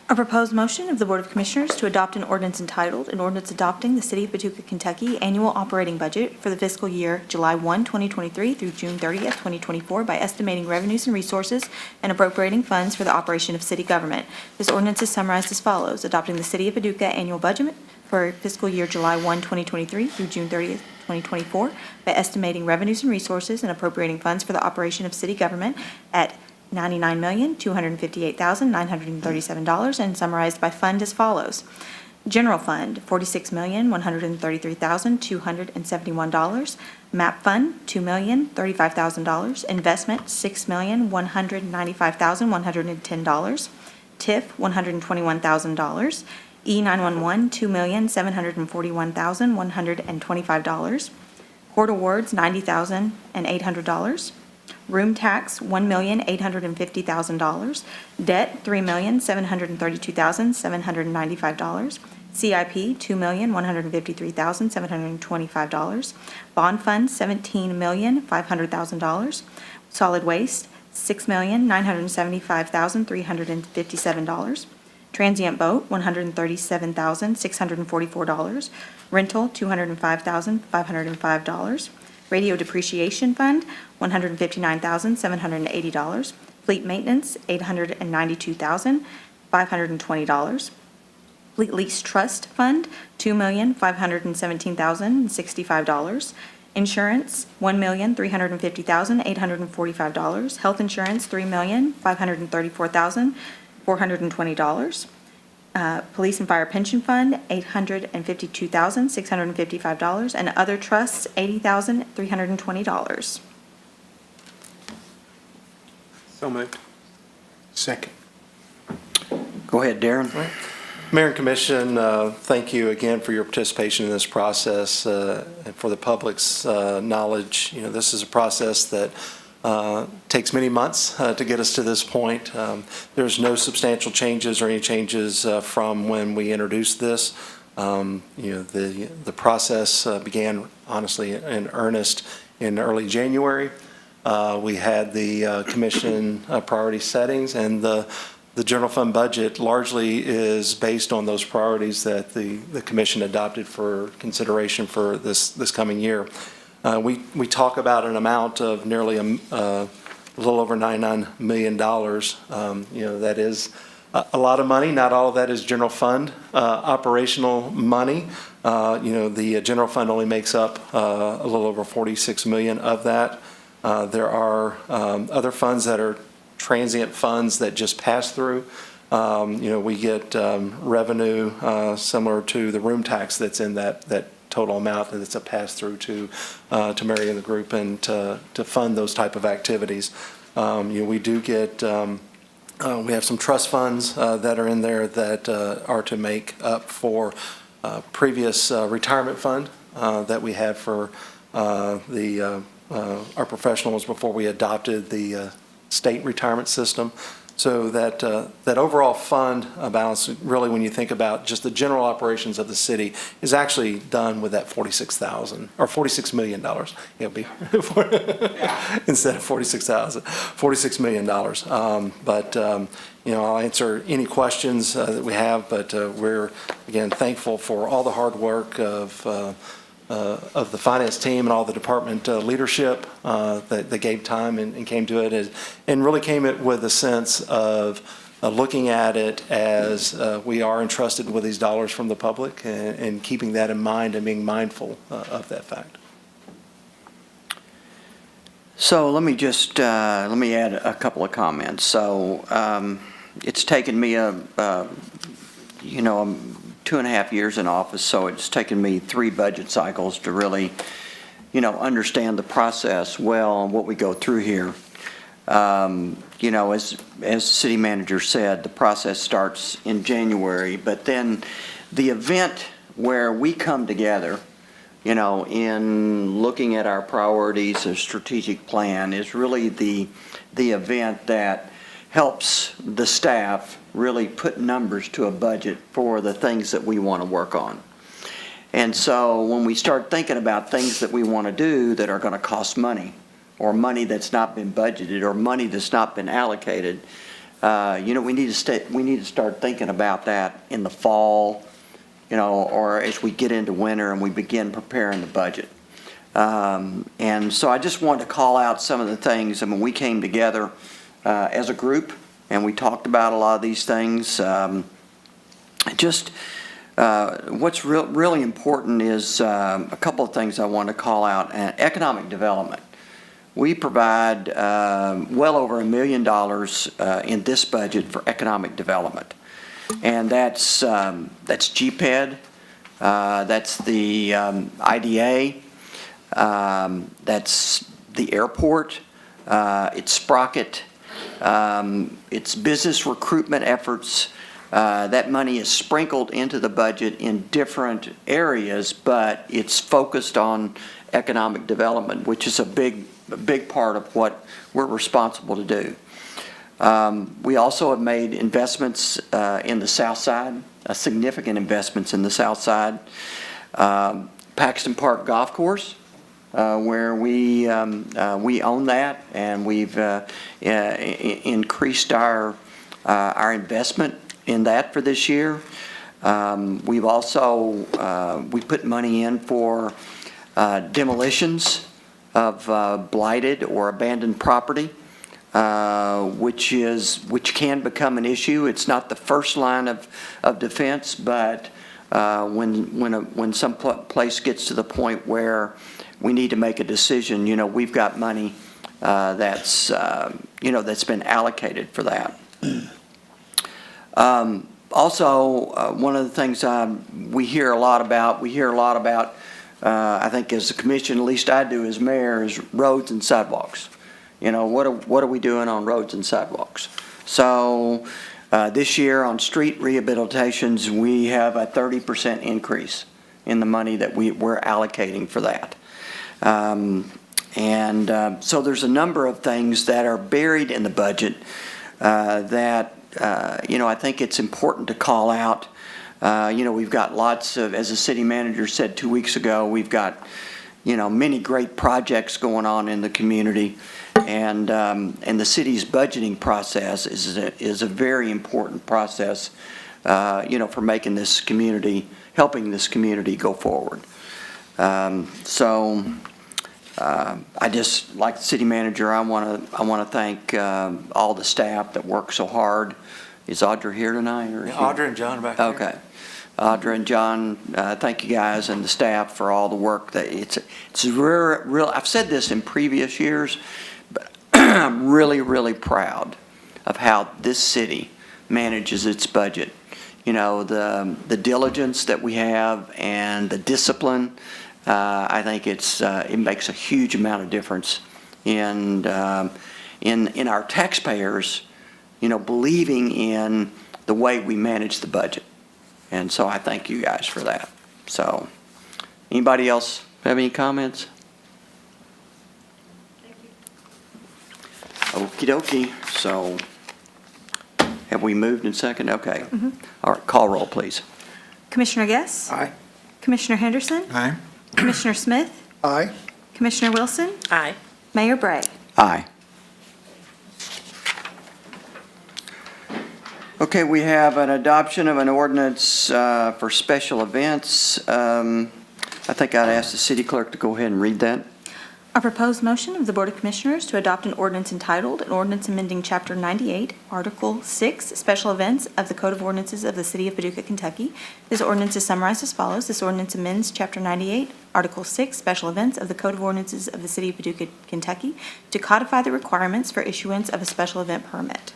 A proposed motion of the Board of Commissioners to adopt an ordinance entitled, an ordinance adopting the City of Paducah, Kentucky annual operating budget for the fiscal year July 1, 2023 through June 30th, 2024 by estimating revenues and resources and appropriating funds for the operation of city government. This ordinance is summarized as follows: adopting the City of Paducah annual budget for fiscal year July 1, 2023 through June 30th, 2024 by estimating revenues and resources and appropriating funds for the operation of city government at $99,258,937 and summarized by fund as follows. General Fund, $46,133,271. MAP Fund, $2,035,000. Investment, $6,195,110. TIF, $121,000. E911, $2,741,125. Court Awards, $90,800. Room tax, $1,850,000. Debt, $3,732,795. CIP, $2,153,725. Bond Fund, $17,500,000. Solid Waste, $6,975,357. Transient Boat, $137,644. Rental, $205,505. Radio Depreciation Fund, $159,780. Fleet Maintenance, $892,520. Fleet Lease Trust Fund, $2,517,065. Insurance, $1,350,845. Health Insurance, $3,534,420. Police and Fire Pension Fund, $852,655, and other trusts, $80,320. So moved. Second. Go ahead, Darren. Mayor and Commission, thank you again for your participation in this process and for the public's knowledge. You know, this is a process that takes many months to get us to this point. There's no substantial changes or any changes from when we introduced this. You know, the process began honestly in earnest in early January. We had the commission priority settings, and the general fund budget largely is based on those priorities that the commission adopted for consideration for this coming year. We talk about an amount of nearly a little over $99 million. You know, that is a lot of money. Not all of that is general fund operational money. You know, the general fund only makes up a little over $46 million of that. There are other funds that are transient funds that just pass through. You know, we get revenue similar to the room tax that's in that total amount, that it's a pass-through to Mary and the group and to fund those type of activities. You know, we do get, we have some trust funds that are in there that are to make up for previous retirement fund that we had for our professionals before we adopted the state retirement system. So that overall fund balance, really, when you think about just the general operations of the city, is actually done with that $46,000 or $46 million. It'll be instead of $46,000, $46 million. But you know, I'll answer any questions that we have. But we're again thankful for all the hard work of the finance team and all the department leadership that gave time and came to it and really came it with a sense of looking at it as we are entrusted with these dollars from the public and keeping that in mind and being mindful of that fact. So let me just, let me add a couple of comments. So it's taken me you know, 2.5 years in office, so it's taken me 3 budget cycles to really, you know, understand the process well and what we go through here. You know, as the city manager said, the process starts in January, but then the event where we come together, you know, in looking at our priorities, a strategic plan, is really the event that helps the staff really put numbers to a budget for the things that we want to work on. And so when we start thinking about things that we want to do that are going to cost money, or money that's not been budgeted, or money that's not been allocated, we need to start thinking about that in the fall, or as we get into winter and we begin preparing the budget. And so I just wanted to call out some of the things. I mean, we came together as a group and we talked about a lot of these things. What's really important is a couple of things I want to call out. Economic development. We provide well over $1 million in this budget for economic development, and that's GPED, that's the IDA, that's the airport, it's Sprocket, it's business recruitment efforts. That money is sprinkled into the budget in different areas, but it's focused on economic development, which is a big part of what we're responsible to do. We also have made investments in the Southside, significant investments in the Southside. Paxton Park Golf Course, where we own that, and we've increased our investment in that for this year. We've also we put money in for demolitions of blighted or abandoned property, which can become an issue. It's not the first line of defense, but when some place gets to the point where we need to make a decision, we've got money that's been allocated for that. Also, one of the things we hear a lot about, I think as a commission, at least I do as mayor, is roads and sidewalks. What are we doing on roads and sidewalks? So this year on street rehabilitations, we have a 30% increase in the money that we're allocating for that. So there's a number of things that are buried in the budget that I think it's important to call out. We've got lots of, as the city manager said 2 weeks ago, we've got, many great projects going on in the community, and the city's budgeting process is a very important process, for making this community, helping this community go forward. I just, like the city manager, I want to thank all the staff that work so hard. Is Audra here tonight? Or Audra and John back there. Okay. Audra and John, thank you guys and the staff for all the work. It's real. I've said this in previous years, but I'm really, really proud of how this city manages its budget. The diligence that we have and the discipline. I think it makes a huge amount of difference in our taxpayers, believing in the way we manage the budget. And so I thank you guys for that. So, anybody else have any comments? Okie dokie. So, have we moved in second? Okay. Mm-hmm. All right, call roll, please. Commissioner Guess? Aye. Commissioner Henderson? Aye. Commissioner Smith? Aye. Commissioner Wilson? Aye. Mayor Bray? Aye. Okay, we have an adoption of an ordinance for special events. I think I'd ask the city clerk to go ahead and read that. A proposed motion of the Board of Commissioners to adopt an ordinance entitled, an ordinance amending Chapter 98, Article 6, Special Events of the Code of Ordinances of the City of Paducah, Kentucky. This ordinance is summarized as follows. This ordinance amends Chapter 98, Article 6, Special Events of the Code of Ordinances of the City of Paducah, Kentucky, to codify the requirements for issuance of a special event permit.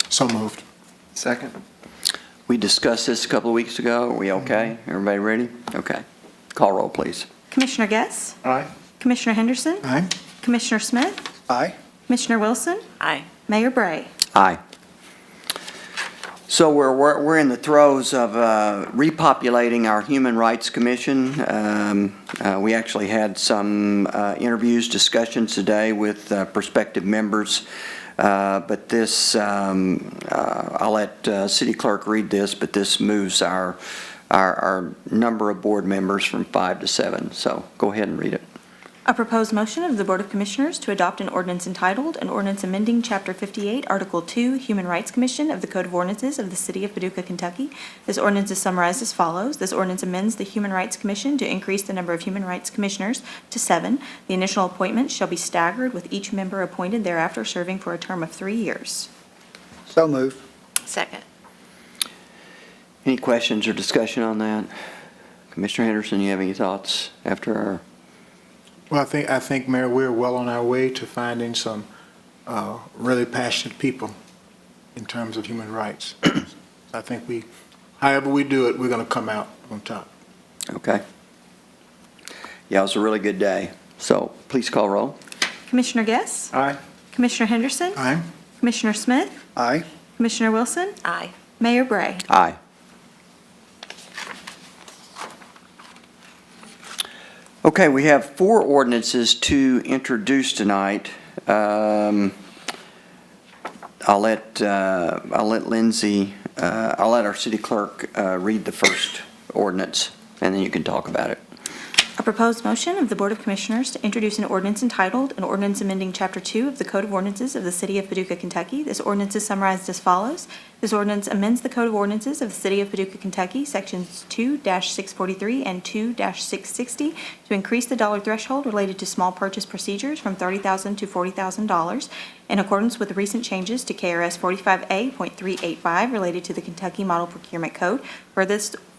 So moved. Second. We discussed this a couple of weeks ago. Are we okay? Everybody ready? Okay. Call roll, please. Commissioner Guess? Aye. Commissioner Henderson? Aye. Commissioner Smith? Aye. Commissioner Wilson? Aye. Mayor Bray? Aye. So we're in the throes of repopulating our Human Rights Commission. We actually had some interviews, discussions today with prospective members But this, I'll let City Clerk read this, but this moves our number of board members from 5 to 7. So go ahead and read it. A proposed motion of the Board of Commissioners to adopt an ordinance entitled, an ordinance amending Chapter 58, Article 2, Human Rights Commission of the Code of Ordinances of the City of Paducah, Kentucky. This ordinance is summarized as follows. This ordinance amends the Human Rights Commission to increase the number of Human Rights Commissioners to 7. The initial appointments shall be staggered, with each member appointed thereafter serving for a term of 3 years. So moved. Second. Any questions or discussion on that? Commissioner Henderson, you have any thoughts after our? Well, I think, Mayor, we're well on our way to finding some really passionate people in terms of human rights. I think however we do it, we're going to come out on top. Okay. Yeah, it was a really good day. So please call roll. Commissioner Guess? Aye. Commissioner Henderson? Aye. Commissioner Smith? Aye. Commissioner Wilson? Aye. Mayor Bray? Aye. Okay, we have 4 ordinances to introduce tonight. I'll let Lindsay, I'll let our city clerk read the first ordinance, and then you can talk about it. A proposed motion of the Board of Commissioners to introduce an ordinance entitled, an ordinance amending Chapter 2 of the Code of Ordinances of the City of Paducah, Kentucky. This ordinance is summarized as follows. This ordinance amends the Code of Ordinances of the City of Paducah, Kentucky, Sections 2-643 and 2-660, to increase the dollar threshold related to small purchase procedures from $30,000 to $40,000 in accordance with the recent changes to KRS 45A.385 related to the Kentucky Model Procurement Code.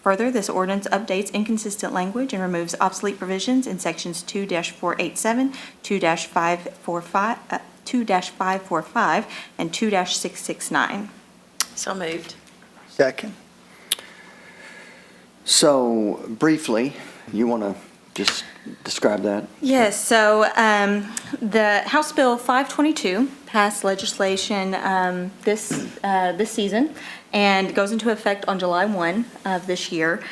Further, this ordinance updates inconsistent language and removes obsolete provisions in Sections 2-487, 2-545, and 2-669. So moved. Second. So briefly, you want to just describe that? Yes, so the House Bill 522 passed legislation this season and goes into effect on July 1 of this year.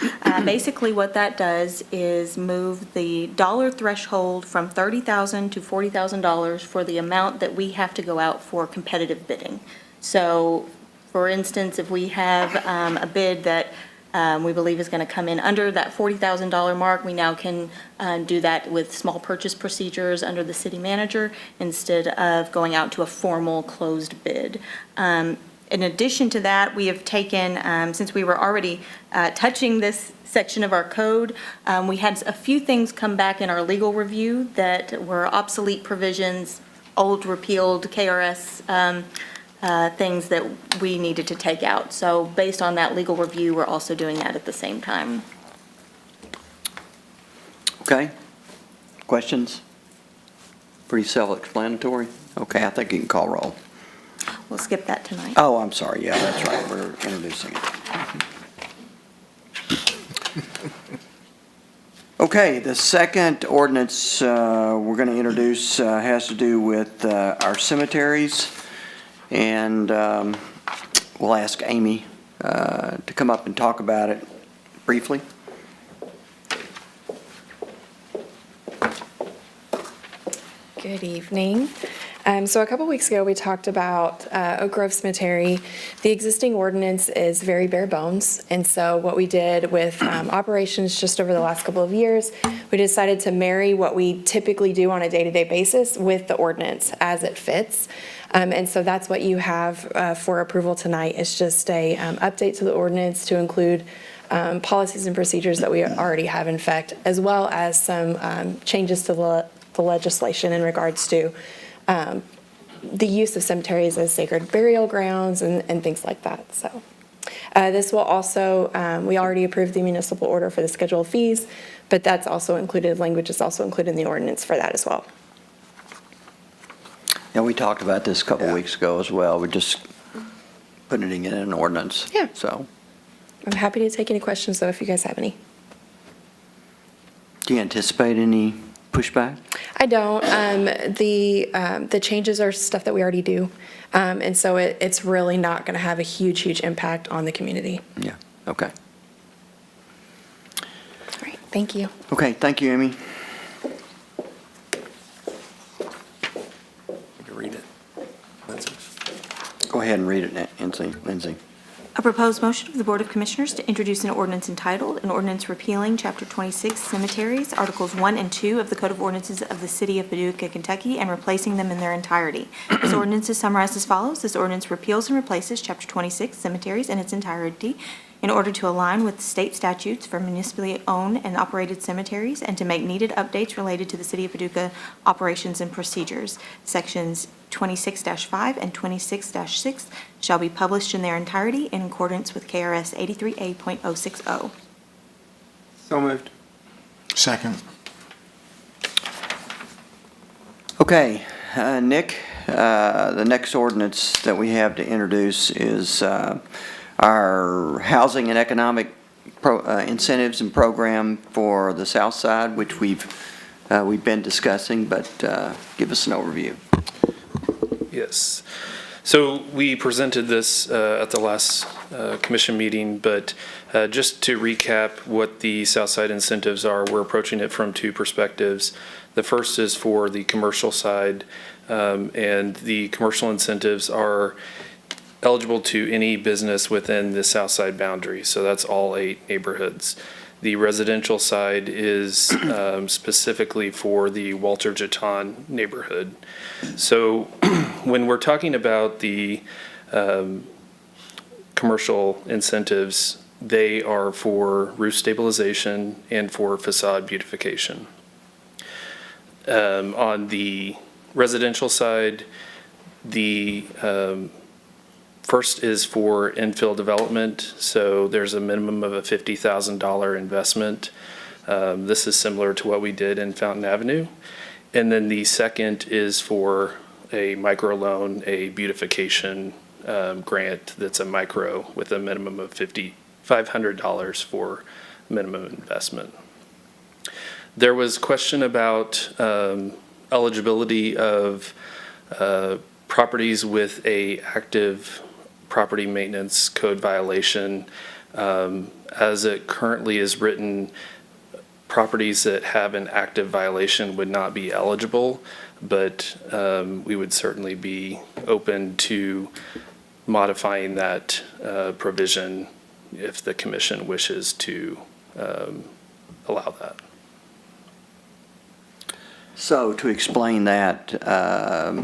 Basically, what that does is move the dollar threshold from $30,000 to $40,000 for the amount that we have to go out for competitive bidding. So, for instance, if we have a bid that we believe is going to come in under that $40,000 mark, we now can do that with small purchase procedures under the city manager instead of going out to a formal closed bid. In addition to that, we have taken, since we were already touching this section of our code, we had a few things come back in our legal review that were obsolete provisions, old repealed KRS things that we needed to take out. So based on that legal review, we're also doing that at the same time. Okay. Questions? Pretty self-explanatory? Okay, I think you can call roll. We'll skip that tonight. Oh, I'm sorry. Yeah, that's right. We're introducing it. Okay, the second ordinance we're going to introduce has to do with our cemeteries. And we'll ask Amy to come up and talk about it briefly. Good evening. So a couple weeks ago, we talked about Oak Grove Cemetery. The existing ordinance is very bare bones, and so what we did with operations just over the last couple of years, we decided to marry what we typically do on a day-to-day basis with the ordinance as it fits. And so that's what you have for approval tonight, is just a update to the ordinance to include policies and procedures that we already have in effect, as well as some changes to the legislation in regards to the use of cemeteries as sacred burial grounds and things like that. So this will also, we already approved the municipal order for the schedule of fees, but that's also included, language is also included in the ordinance for that as well. Yeah, we talked about this a couple weeks ago as well. We're just putting it in an ordinance. Yeah. So, I'm happy to take any questions, though, if you guys have any. do you anticipate any pushback? I don't. The changes are stuff that we already do, and so it's really not going to have a huge impact on the community. Yeah. Okay. All right. Thank you. Okay. Thank you, Amy. You can read it. That's it. Go ahead and read it, Lindsay. A proposed motion of the Board of Commissioners to introduce an ordinance entitled, an ordinance repealing Chapter 26 Cemeteries, Articles 1 and 2 of the Code of Ordinances of the City of Paducah, Kentucky, and replacing them in their entirety. This ordinance is summarized as follows. This ordinance repeals and replaces Chapter 26 Cemeteries in its entirety in order to align with state statutes for municipally owned and operated cemeteries and to make needed updates related to the City of Paducah operations and procedures. Sections 26-5 and 26-6 shall be published in their entirety in accordance with KRS 83A.060. So moved. Second. Okay, Nick, the next ordinance that we have to introduce is our housing and economic incentives and program for the Southside, which we've been discussing, but give us an overview. Yes. So we presented this at the last commission meeting, but just to recap what the Southside incentives are, we're approaching it from two perspectives. The first is for the commercial side, and the commercial incentives are eligible to any business within the Southside boundary, so that's all 8 neighborhoods. The residential side is specifically for the Walter Jeton neighborhood. So when we're talking about the commercial incentives, they are for roof stabilization and for facade beautification. On the residential side, the first is for infill development, so there's a minimum of a $50,000 investment. This is similar to what we did in Fountain Avenue. And then the second is for a microloan, a beautification grant that's a micro with a minimum of $500 for minimum investment. There was question about eligibility of properties with a active property maintenance code violation. As it currently is written, properties that have an active violation would not be eligible, but we would certainly be open to modifying that provision if the commission wishes to allow that. So to explain that,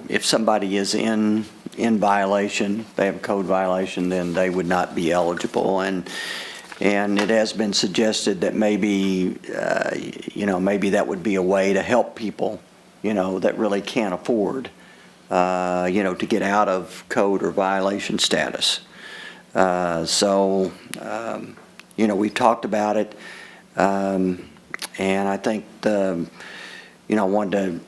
if somebody is in violation, they have a code violation, then they would not be eligible. And it has been suggested that maybe, maybe that would be a way to help people, that really can't afford, to get out of code or violation status. We've talked about it, and I think wanted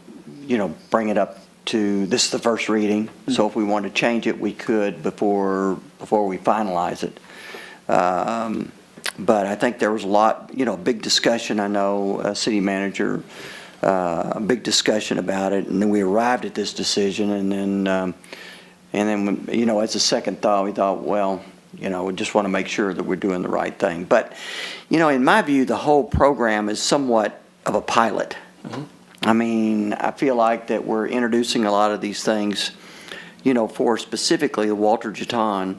to, bring it up to, this is the first reading, so if we want to change it, we could before we finalize it. But I think there was a lot, big discussion, I know, city manager, a big discussion about it, and then we arrived at this decision, and then, as a second thought, we thought, well, we just want to make sure that we're doing the right thing. But, in my view, the whole program is somewhat of a pilot. Mm-hmm. I mean, I feel like that we're introducing a lot of these things, for specifically the Walter Jeton,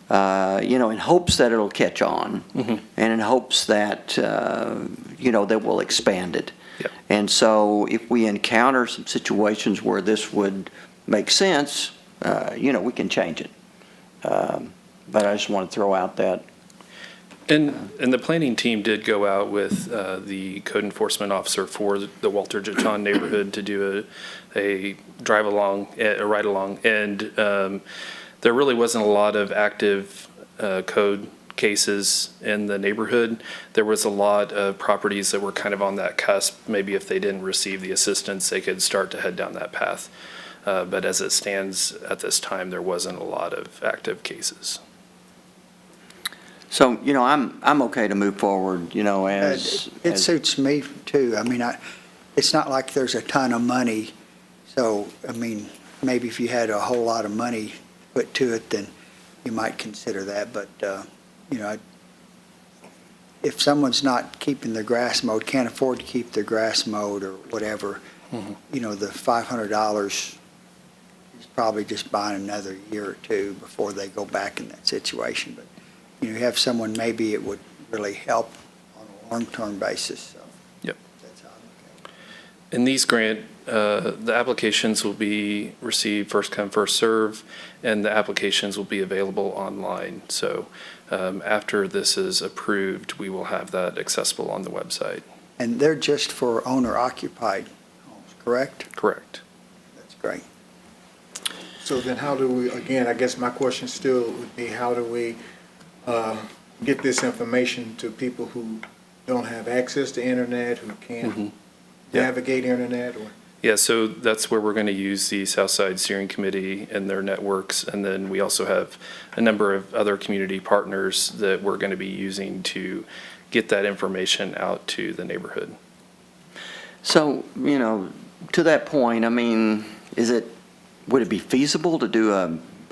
in hopes that it'll catch on, mm-hmm. and in hopes that, that we'll expand it. Yep. And so if we encounter some situations where this would make sense, we can change it. But I just want to throw out that. And the planning team did go out with the code enforcement officer for the Walter Jeton neighborhood to do a ride along, and there really wasn't a lot of active code cases in the neighborhood. There was a lot of properties that were kind of on that cusp. Maybe if they didn't receive the assistance, they could start to head down that path. But as it stands at this time, there wasn't a lot of active cases. So, I'm okay to move forward, It suits me too. I mean, it's not like there's a ton of money. So, I mean, maybe if you had a whole lot of money put to it, then you might consider that. But, if someone's not keeping their grass mowed, can't afford to keep their grass mowed or whatever, mm-hmm. The $500 is probably just buying another year or two before they go back in that situation. But, you have someone, maybe it would really help on a long-term basis, so. Yep. That's how I look at it. In these the applications will be received first come, first serve, and the applications will be available online. So after this is approved, we will have that accessible on the website. And they're just for owner-occupied homes, correct? Correct. That's great. So then how do we, again, I guess my question still would be, how do we get this information to people who don't have access to internet, who can't Yeah. navigate internet, or? Yeah, so that's where we're going to use the Southside Steering Committee and their networks. And then we also have a number of other community partners that we're going to be using to get that information out to the neighborhood. So, to that point, I mean, would it be feasible to do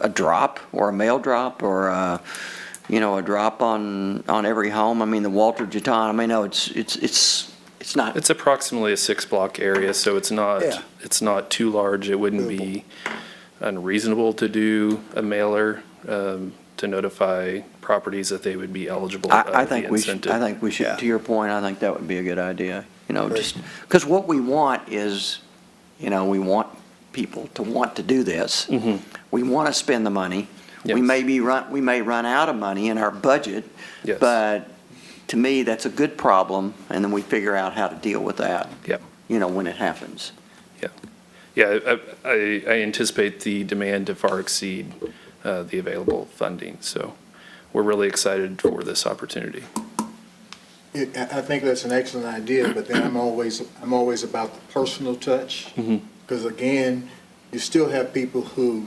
a drop or a mail drop or a drop on every home? I mean, the Walter Jeton, I mean, no, it's not. It's approximately a 6-block area, so it's not, Yeah. it's not too large. It wouldn't be unreasonable to do a mailer to notify properties that they would be eligible of I the think we should, incentive. Yeah. to your point, I think that would be a good idea, just, because what we want is, we want people to want to do this. Mhm. We want to spend the money. Yes. We may run out of money in our budget, Yes. but to me, that's a good problem, and then we figure out how to deal with that. Yep. When it happens. Yeah, I anticipate the demand to far exceed the available funding, so we're really excited for this opportunity. I think that's an excellent idea, but then I'm always about the personal touch. Because again, you still have people who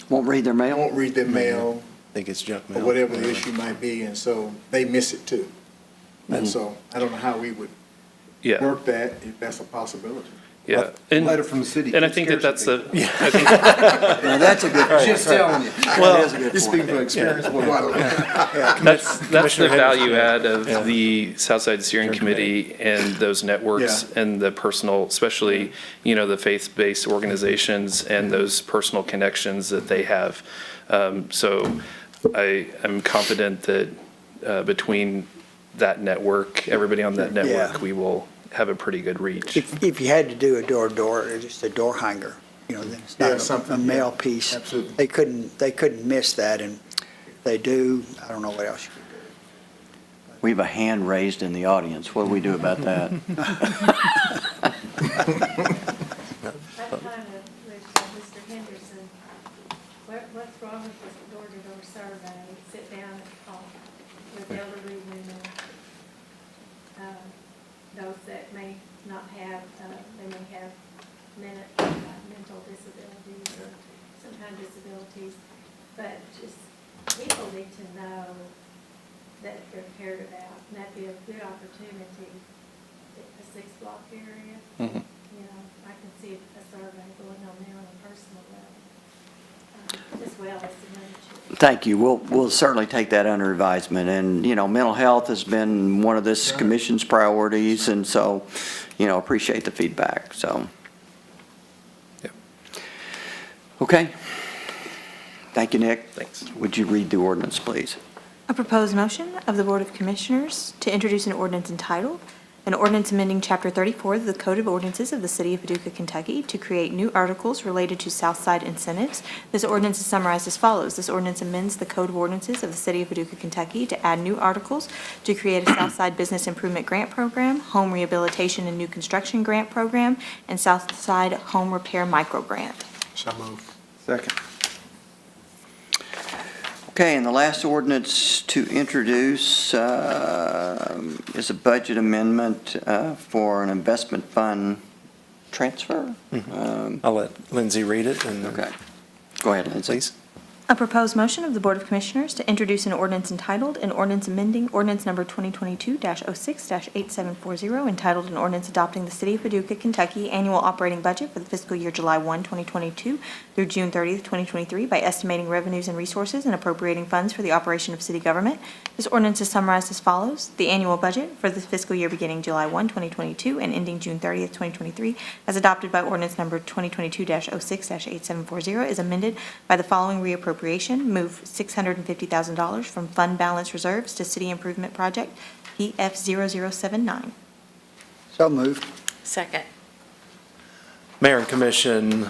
Won't read their mail? won't read their mail, think it's junk or mail. whatever the issue might be, and so they miss it too. And so I don't know how we would Yeah, work that, if that's a possibility. yeah. And Letter from the city. I think that's Now, that's a good point. Just telling you. That is a good You're speaking point. from experience. That's the Commissioner value Henderson. add of the Southside Steering Committee and those networks and the personal, especially, the faith-based organizations and those personal connections that they have. So I am confident that between that network, everybody on that network, Yeah. we will have a pretty good reach. If you had to do a door-to-door, or just a door hanger, then it's Yeah, not something, a mail piece. Absolutely. They couldn't miss that, and if they do, I don't know what else you could do. We have a hand raised in the audience. What do we do about that? That's kind of with Mr. Henderson. What's wrong with this door-to-door survey? Sit down and talk with elderly women, those that may not have, they may have mental disabilities or some kind of disabilities. But just, people need to know that they're cared about, and that'd be a good opportunity. A 6-block area. Mhm. I can see a survey going on there on a personal level, as well as the membership. Thank you. We'll certainly take that under advisement. And, mental health has been one of this commission's priorities, and so, appreciate the feedback, so. Yep. Okay. Thank you, Nick. Thanks. Would you read the ordinance, please? A proposed motion of the Board of Commissioners to introduce an ordinance entitled, an ordinance amending Chapter 34 of the Code of Ordinances of the City of Paducah, Kentucky to create new articles related to Southside incentives. This ordinance is summarized as follows. This ordinance amends the Code of Ordinances of the City of Paducah, Kentucky to add new articles to create a Southside Business Improvement Grant Program, Home Rehabilitation and New Construction Grant Program, and Southside Home Repair Micro Grant. So moved. Second. Okay, and the last ordinance to introduce is a budget amendment for an investment fund transfer. I'll let Lindsay read it and Okay. Go ahead, Lindsay. please. A proposed motion of the Board of Commissioners to introduce an ordinance entitled, an ordinance amending ordinance number 2022-06-8740, entitled an ordinance adopting the City of Paducah, Kentucky annual operating budget for the fiscal year July 1, 2022 through June 30th, 2023 by estimating revenues and resources and appropriating funds for the operation of city government. This ordinance is summarized as follows. The annual budget for the fiscal year beginning July 1, 2022 and ending June 30th, 2023, as adopted by ordinance number 2022-06-8740, is amended by the following reappropriation. Move $650,000 from fund balance reserves to city improvement project PF0079. So moved. Second. Mayor and Commission,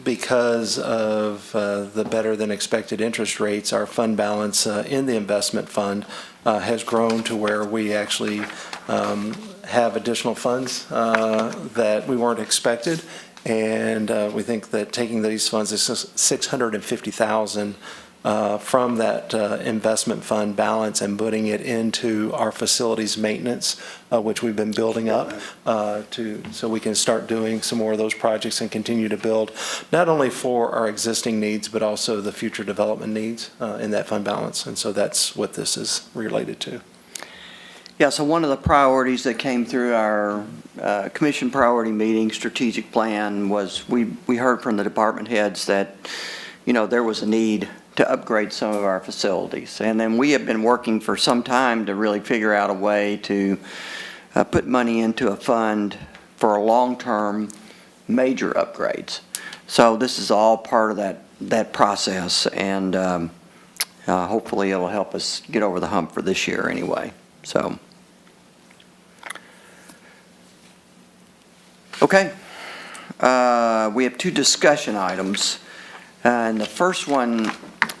because of the better-than-expected interest rates, our fund balance in the investment fund has grown to where we actually have additional funds that we weren't expected. And we think that taking these funds, is $650,000 from that investment fund balance and putting it into our facilities maintenance, which we've been building up so we can start doing some more of those projects and continue to build not only for our existing needs, but also the future development needs in that fund balance. And so that's what this is related to. Yeah, so one of the priorities that came through our commission priority meeting strategic plan was we heard from the department heads that, there was a need to upgrade some of our facilities. And then we have been working for some time to really figure out a way to put money into a fund for long-term major upgrades. So this is all part of that process, and hopefully it'll help us get over the hump for this year anyway. So. Okay, we have two discussion items, and the first one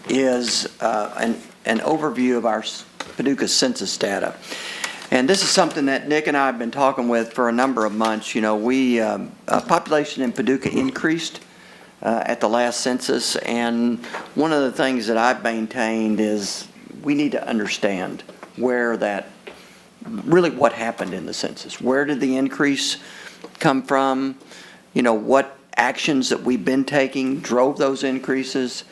is an overview of our Paducah census data. And this is something that Nick and I have been talking with for a number of months. Population in Paducah increased at the last census, and one of the things that I've maintained is we need to understand what happened in the census. Where did the increase come from? What actions that we've been taking drove those increases,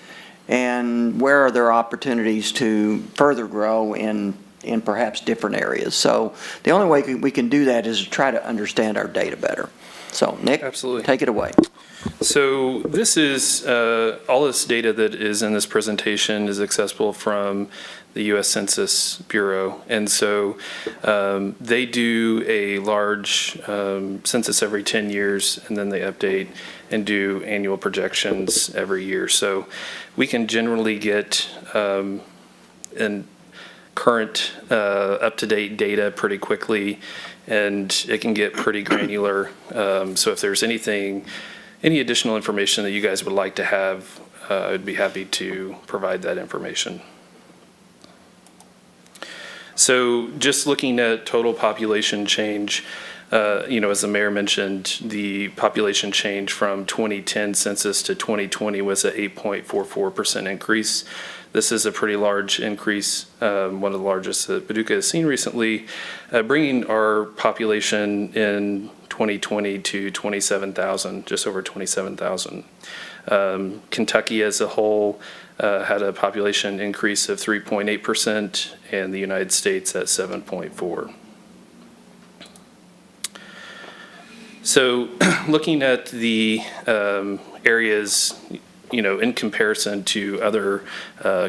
and where are there opportunities to further grow in perhaps different areas. So the only way we can do that is to try to understand our data better. So Nick, Absolutely. Take it away. So this is, all this data that is in this presentation is accessible from the U.S. Census Bureau. And so they do a large census every 10 years, and then they update and do annual projections every year. So we can generally get current up-to-date data pretty quickly, and it can get pretty granular. So if there's any additional information that you guys would like to have, I'd be happy to provide that information. So just looking at total population change, as the mayor mentioned, the population change from 2010 census to 2020 was an 8.44% increase. This is a pretty large increase, one of the largest that Paducah has seen recently, bringing our population in 2020 to 27,000, just over 27,000. Kentucky as a whole had a population increase of 3.8%, and the United States at 7.4%. So looking at the areas, in comparison to other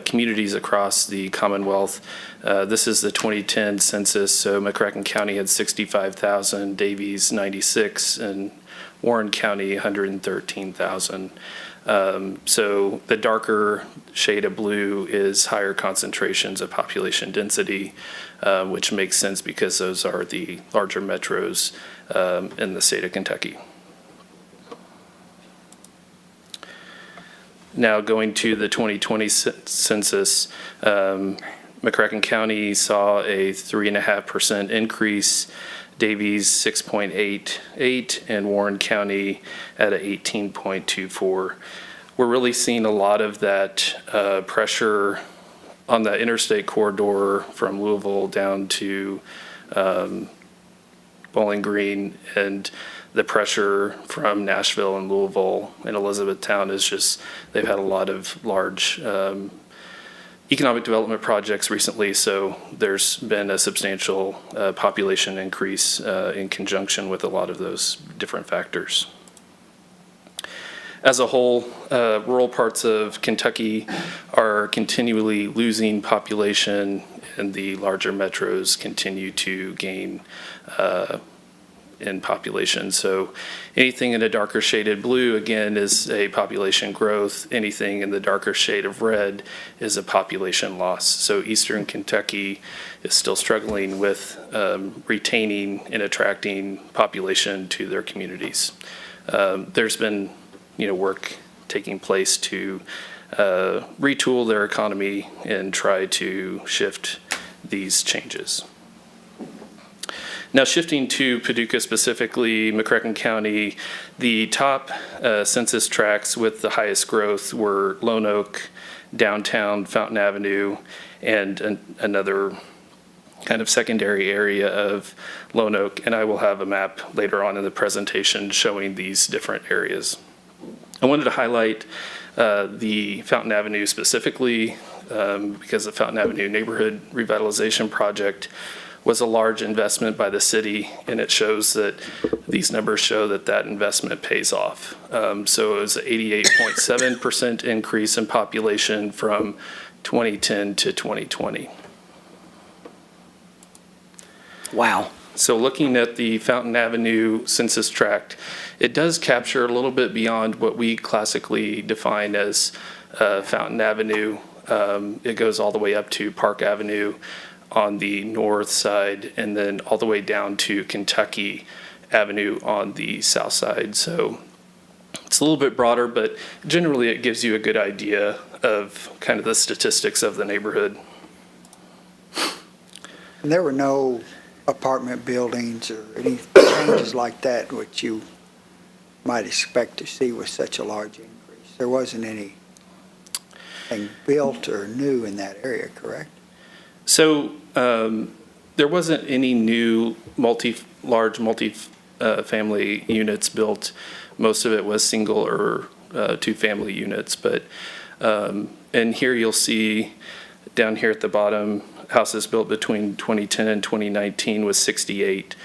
communities across the Commonwealth, this is the 2010 census. So McCracken County had 65,000, Davies 96, and Warren County 113,000. So the darker shade of blue is higher concentrations of population density, which makes sense because those are the larger metros in the state of Kentucky. Now going to the 2020 census, McCracken County saw a 3.5% increase, Davies 6.88, and Warren County at a 18.24. We're really seeing a lot of that pressure on the interstate corridor from Louisville down to Bowling Green, and the pressure from Nashville and Louisville and Elizabethtown is just, they've had a lot of large economic development projects recently, so there's been a substantial population increase in conjunction with a lot of those different factors. As a whole, rural parts of Kentucky are continually losing population, and the larger metros continue to gain in population. So anything in a darker shaded blue, again, is a population growth. Anything in the darker shade of red is a population loss. So Eastern Kentucky is still struggling with retaining and attracting population to their communities. There's been, work taking place to retool their economy and try to shift these changes. Now, shifting to Paducah specifically, McCracken County, the top census tracts with the highest growth were Lone Oak, downtown Fountain Avenue, and another kind of secondary area of Lone Oak. And I will have a map later on in the presentation showing these different areas. I wanted to highlight the Fountain Avenue specifically because the Fountain Avenue Neighborhood Revitalization Project was a large investment by the city, and it shows that these numbers show that that investment pays off. So it was an 88.7% increase in population from 2010 to 2020. Wow. So looking at the Fountain Avenue census tract, it does capture a little bit beyond what we classically define as Fountain Avenue. It goes all the way up to Park Avenue on the north side, and then all the way down to Kentucky Avenue on the south side. So it's a little bit broader, but generally it gives you a good idea of kind of the statistics of the neighborhood. And there were no apartment buildings or any changes like that which you might expect to see with such a large increase. There wasn't anything built or new in that area, correct? So there wasn't any new large multi-family units built. Most of it was single or two-family units. But and here you'll see down here at the bottom, houses built between 2010 and 2019 was 68.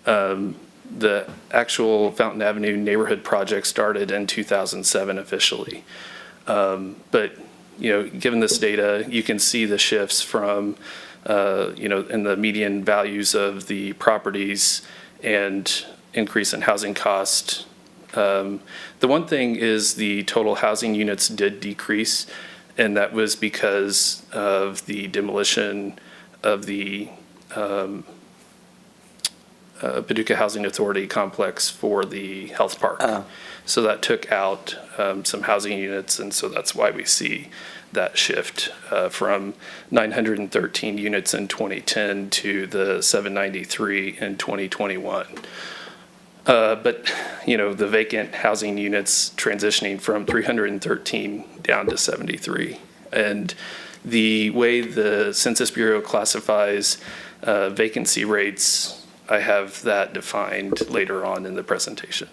The actual Fountain Avenue neighborhood project started in 2007 officially. But given this data, you can see the shifts from, in the median values of the properties and increase in housing cost. The one thing is the total housing units did decrease, and that was because of the demolition of the Paducah Housing Authority complex for the health park. So that took out some housing units, and so that's why we see that shift from 913 units in 2010 to the 793 in 2021. But, the vacant housing units transitioning from 313 down to 73. And the way the Census Bureau classifies vacancy rates, I have that defined later on in the presentation.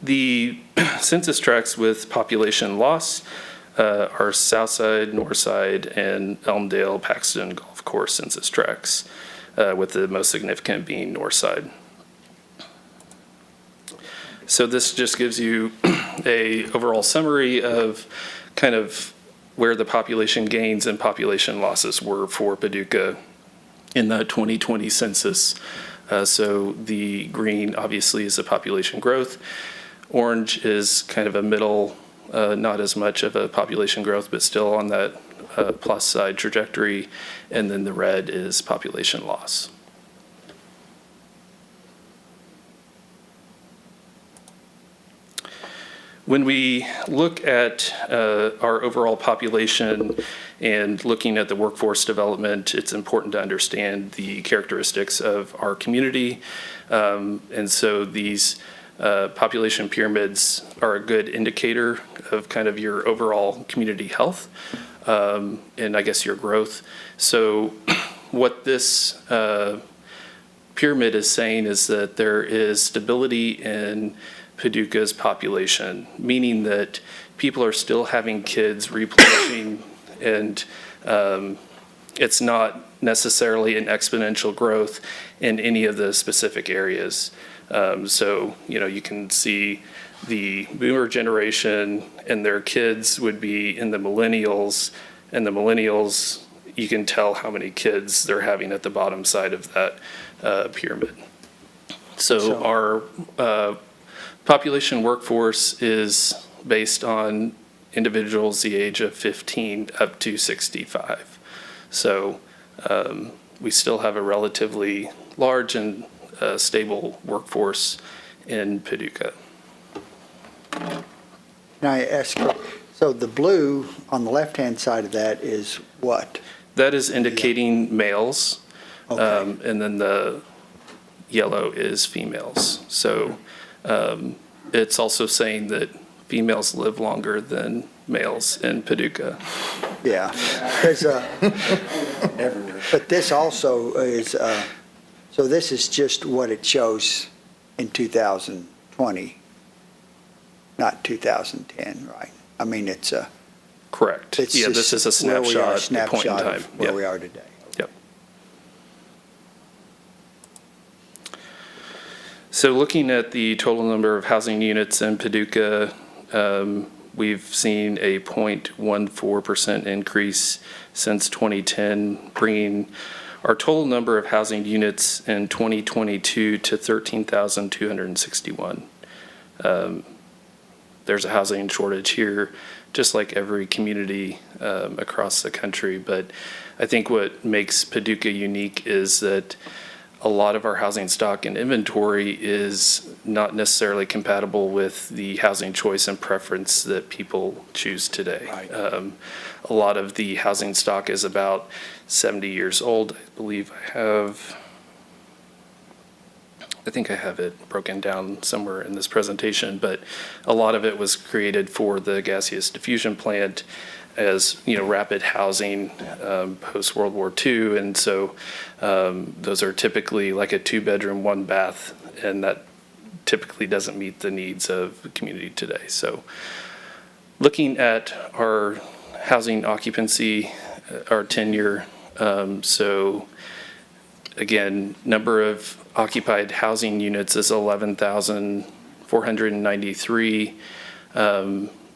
The census tracts with population loss are Southside, Northside, and Elmdale, Paxton Golf Course census tracts, with the most significant being Northside. So this just gives you a overall summary of kind of where the population gains and population losses were for Paducah in the 2020 census. So the green obviously is the population growth. Orange is kind of a middle, not as much of a population growth, but still on that plus side trajectory. And then the red is population loss. When we look at our overall population and looking at the workforce development, it's important to understand the characteristics of our community. And so these population pyramids are a good indicator of kind of your overall community health and I guess your growth. So what this pyramid is saying is that there is stability in Paducah's population, meaning that people are still having kids, replenishing, and it's not necessarily an exponential growth in any of the specific areas. So, you can see the boomer generation and their kids would be in the millennials, and the millennials, you can tell how many kids they're having at the bottom side of that pyramid. So our population workforce is based on individuals the age of 15 up to 65. So we still have a relatively large and stable workforce in Paducah. Can I ask, so the blue on the left-hand side of that is what? That is indicating males, Okay. and then the yellow is females. So it's also saying that females live longer than males in Paducah. Yeah. But this also is, so this is just what it shows in 2020, not 2010, right? I mean, it's a. Correct. It's Yeah, this just is a where we are, snapshot, a point in snapshot time. of where we are today. Yep. So looking at the total number of housing units in Paducah, we've seen a 0.14% increase since 2010, bringing our total number of housing units in 2022 to 13,261. There's a housing shortage here, just like every community across the country. But I think what makes Paducah unique is that a lot of our housing stock and inventory is not necessarily compatible with the housing choice and preference that people choose today. A lot of the housing stock is about 70 years old. I believe I think I have it broken down somewhere in this presentation, but a lot of it was created for the gaseous diffusion plant as, rapid housing post-World War II. And so those are typically like a 2-bedroom, 1-bath, and that typically doesn't meet the needs of the community today. So looking at our housing occupancy, our tenure, so again, number of occupied housing units is 11,493.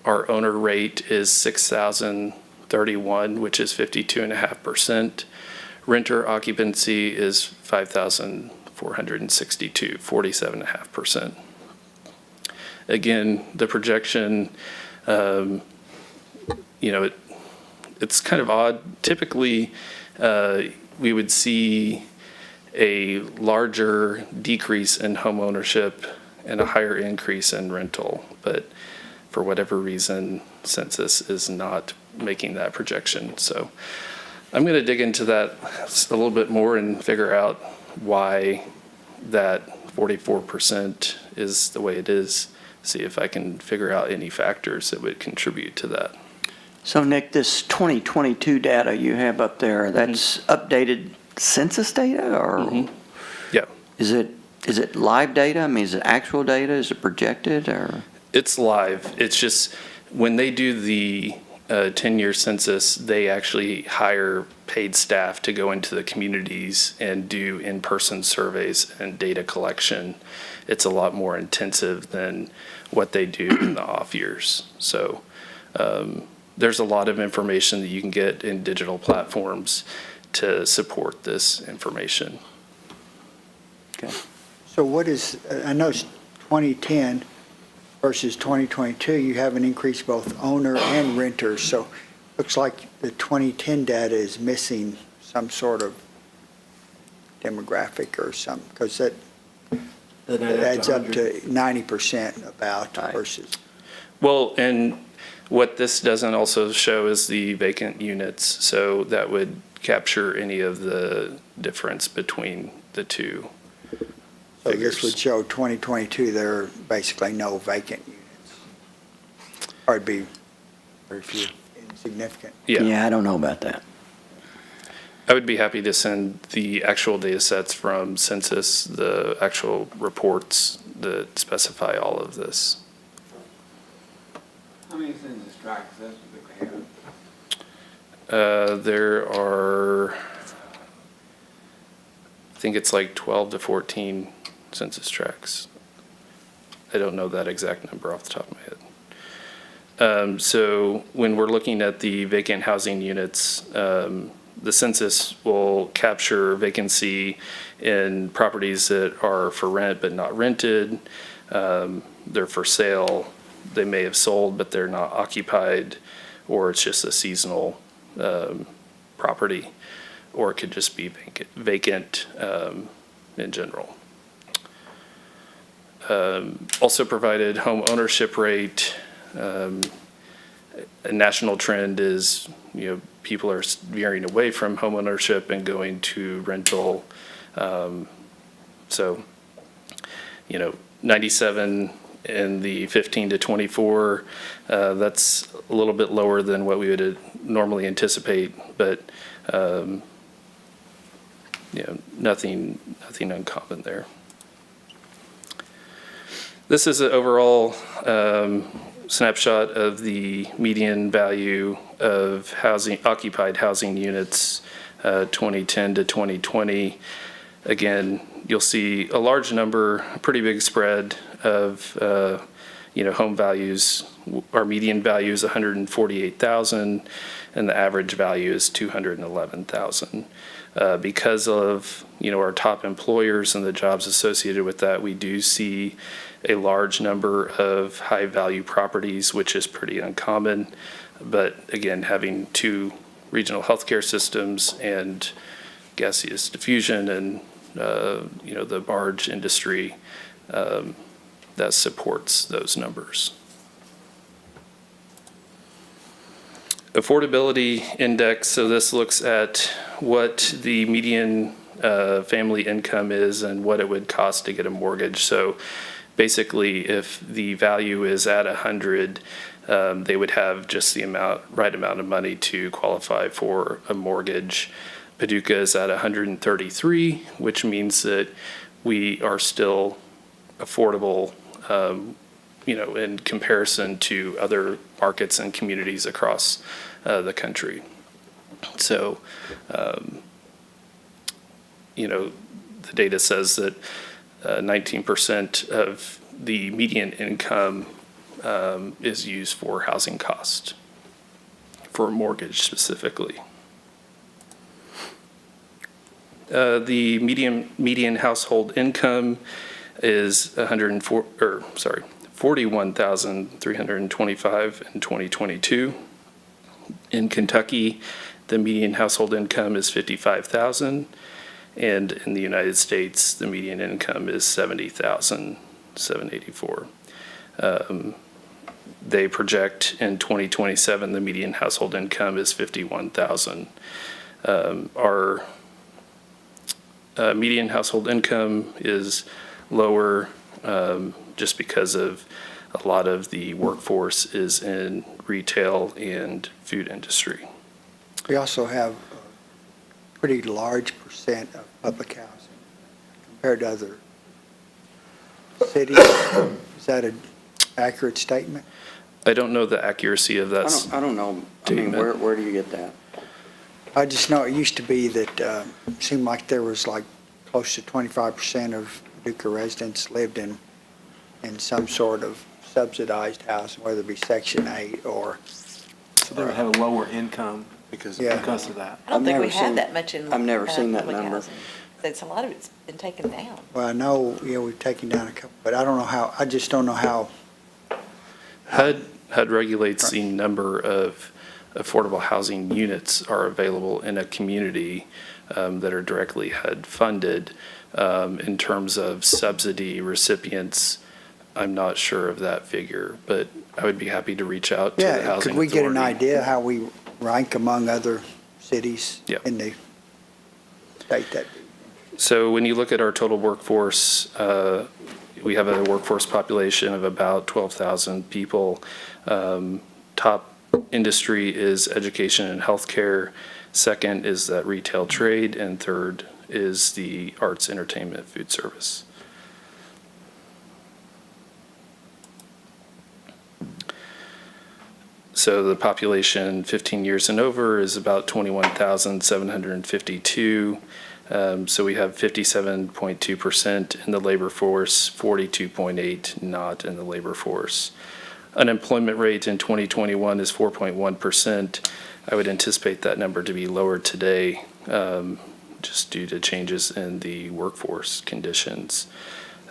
Our owner rate is 6,031, which is 52.5%. Renter occupancy is 5,462, 47.5%. Again, the projection, it's kind of odd. Typically, we would see a larger decrease in home ownership and a higher increase in rental, but for whatever reason, census is not making that projection. So I'm going to dig into that a little bit more and figure out why that 44% is the way it is, see if I can figure out any factors that would contribute to that. So Nick, this 2022 data you have up there, that's updated census data, or Yeah. is it live data? I mean, is it actual data? Is it projected, or? It's live. It's just when they do the 10-year census, they actually hire paid staff to go into the communities and do in-person surveys and data collection. It's a lot more intensive than what they do in the off years. So there's a lot of information that you can get in digital platforms to support this information. Okay. So what is, I know it's 2010 versus 2022, you have an increase both owner and renters. So looks like the 2010 data is missing some sort of demographic or something, because that adds up to 90% about versus. Well, and what this doesn't also show is the vacant units, so that would capture any of the difference between the two So figures. this would show 2022, there are basically no vacant units. Or it'd be Very few. insignificant. Yeah. Yeah, I don't know about that. I would be happy to send the actual data sets from census, the actual reports that specify all of this. How many census tracts does Paducah have? There are, I think it's like 12 to 14 census tracts. I don't know that exact number off the top of my head. So when we're looking at the vacant housing units, the census will capture vacancy in properties that are for rent but not rented. They're for sale. They may have sold, but they're not occupied, or it's just a seasonal property, or it could just be vacant in general. Also provided home ownership rate. A national trend is, people are veering away from home ownership and going to rental. So, 97 in the 15 to 24, that's a little bit lower than what we would normally anticipate, but, nothing uncommon there. This is an overall snapshot of the median value of occupied housing units, 2010 to 2020. Again, you'll see a large number, a pretty big spread of, home values. Our median value is 148,000, and the average value is 211,000. Because of, our top employers and the jobs associated with that, we do see a large number of high-value properties, which is pretty uncommon. But again, having two regional healthcare systems and gaseous diffusion and, the barge industry, that supports those numbers. Affordability index, so this looks at what the median family income is and what it would cost to get a mortgage. So basically, if the value is at 100, they would have just the right amount of money to qualify for a mortgage. Paducah is at 133, which means that we are still affordable, in comparison to other markets and communities across the country. So, the data says that 19% of the median income is used for housing cost, for a mortgage specifically. The median household income is $41,325 in 2022. In Kentucky, the median household income is $55,000, and in the United States, the median income is $70,784. They project in 2027 the median household income is $51,000. Our median household income is lower just because of a lot of the workforce is in retail and food industry. We also have a pretty large percent of public housing compared to other cities. Is that an accurate statement? I don't know the accuracy of that. I don't know. I mean, where do you get that? I just know it used to be that it seemed like there was like close to 25% of Paducah residents lived in some sort of subsidized housing, whether it be Section 8 or. So they would have a lower income because of that. I don't think we had that much in. I've never seen that public number. housing. It's a lot of it's been taken down. Well, I know, we've taken down a couple, but I don't know how, I just don't know how. HUD regulates the number of affordable housing units are available in a community that are directly HUD funded. In terms of subsidy recipients, I'm not sure of that figure, but I would be happy to reach out to the housing authority. Could we get an idea how we rank among other cities in the state that? So when you look at our total workforce, we have a workforce population of about 12,000 people. Top industry is education and healthcare. Second is that retail trade, and third is the arts, entertainment, food service. So the population 15 years and over is about 21,752. So we have 57.2% in the labor force, 42.8% not in the labor force. Unemployment rate in 2021 is 4.1%. I would anticipate that number to be lower today, just due to changes in the workforce conditions.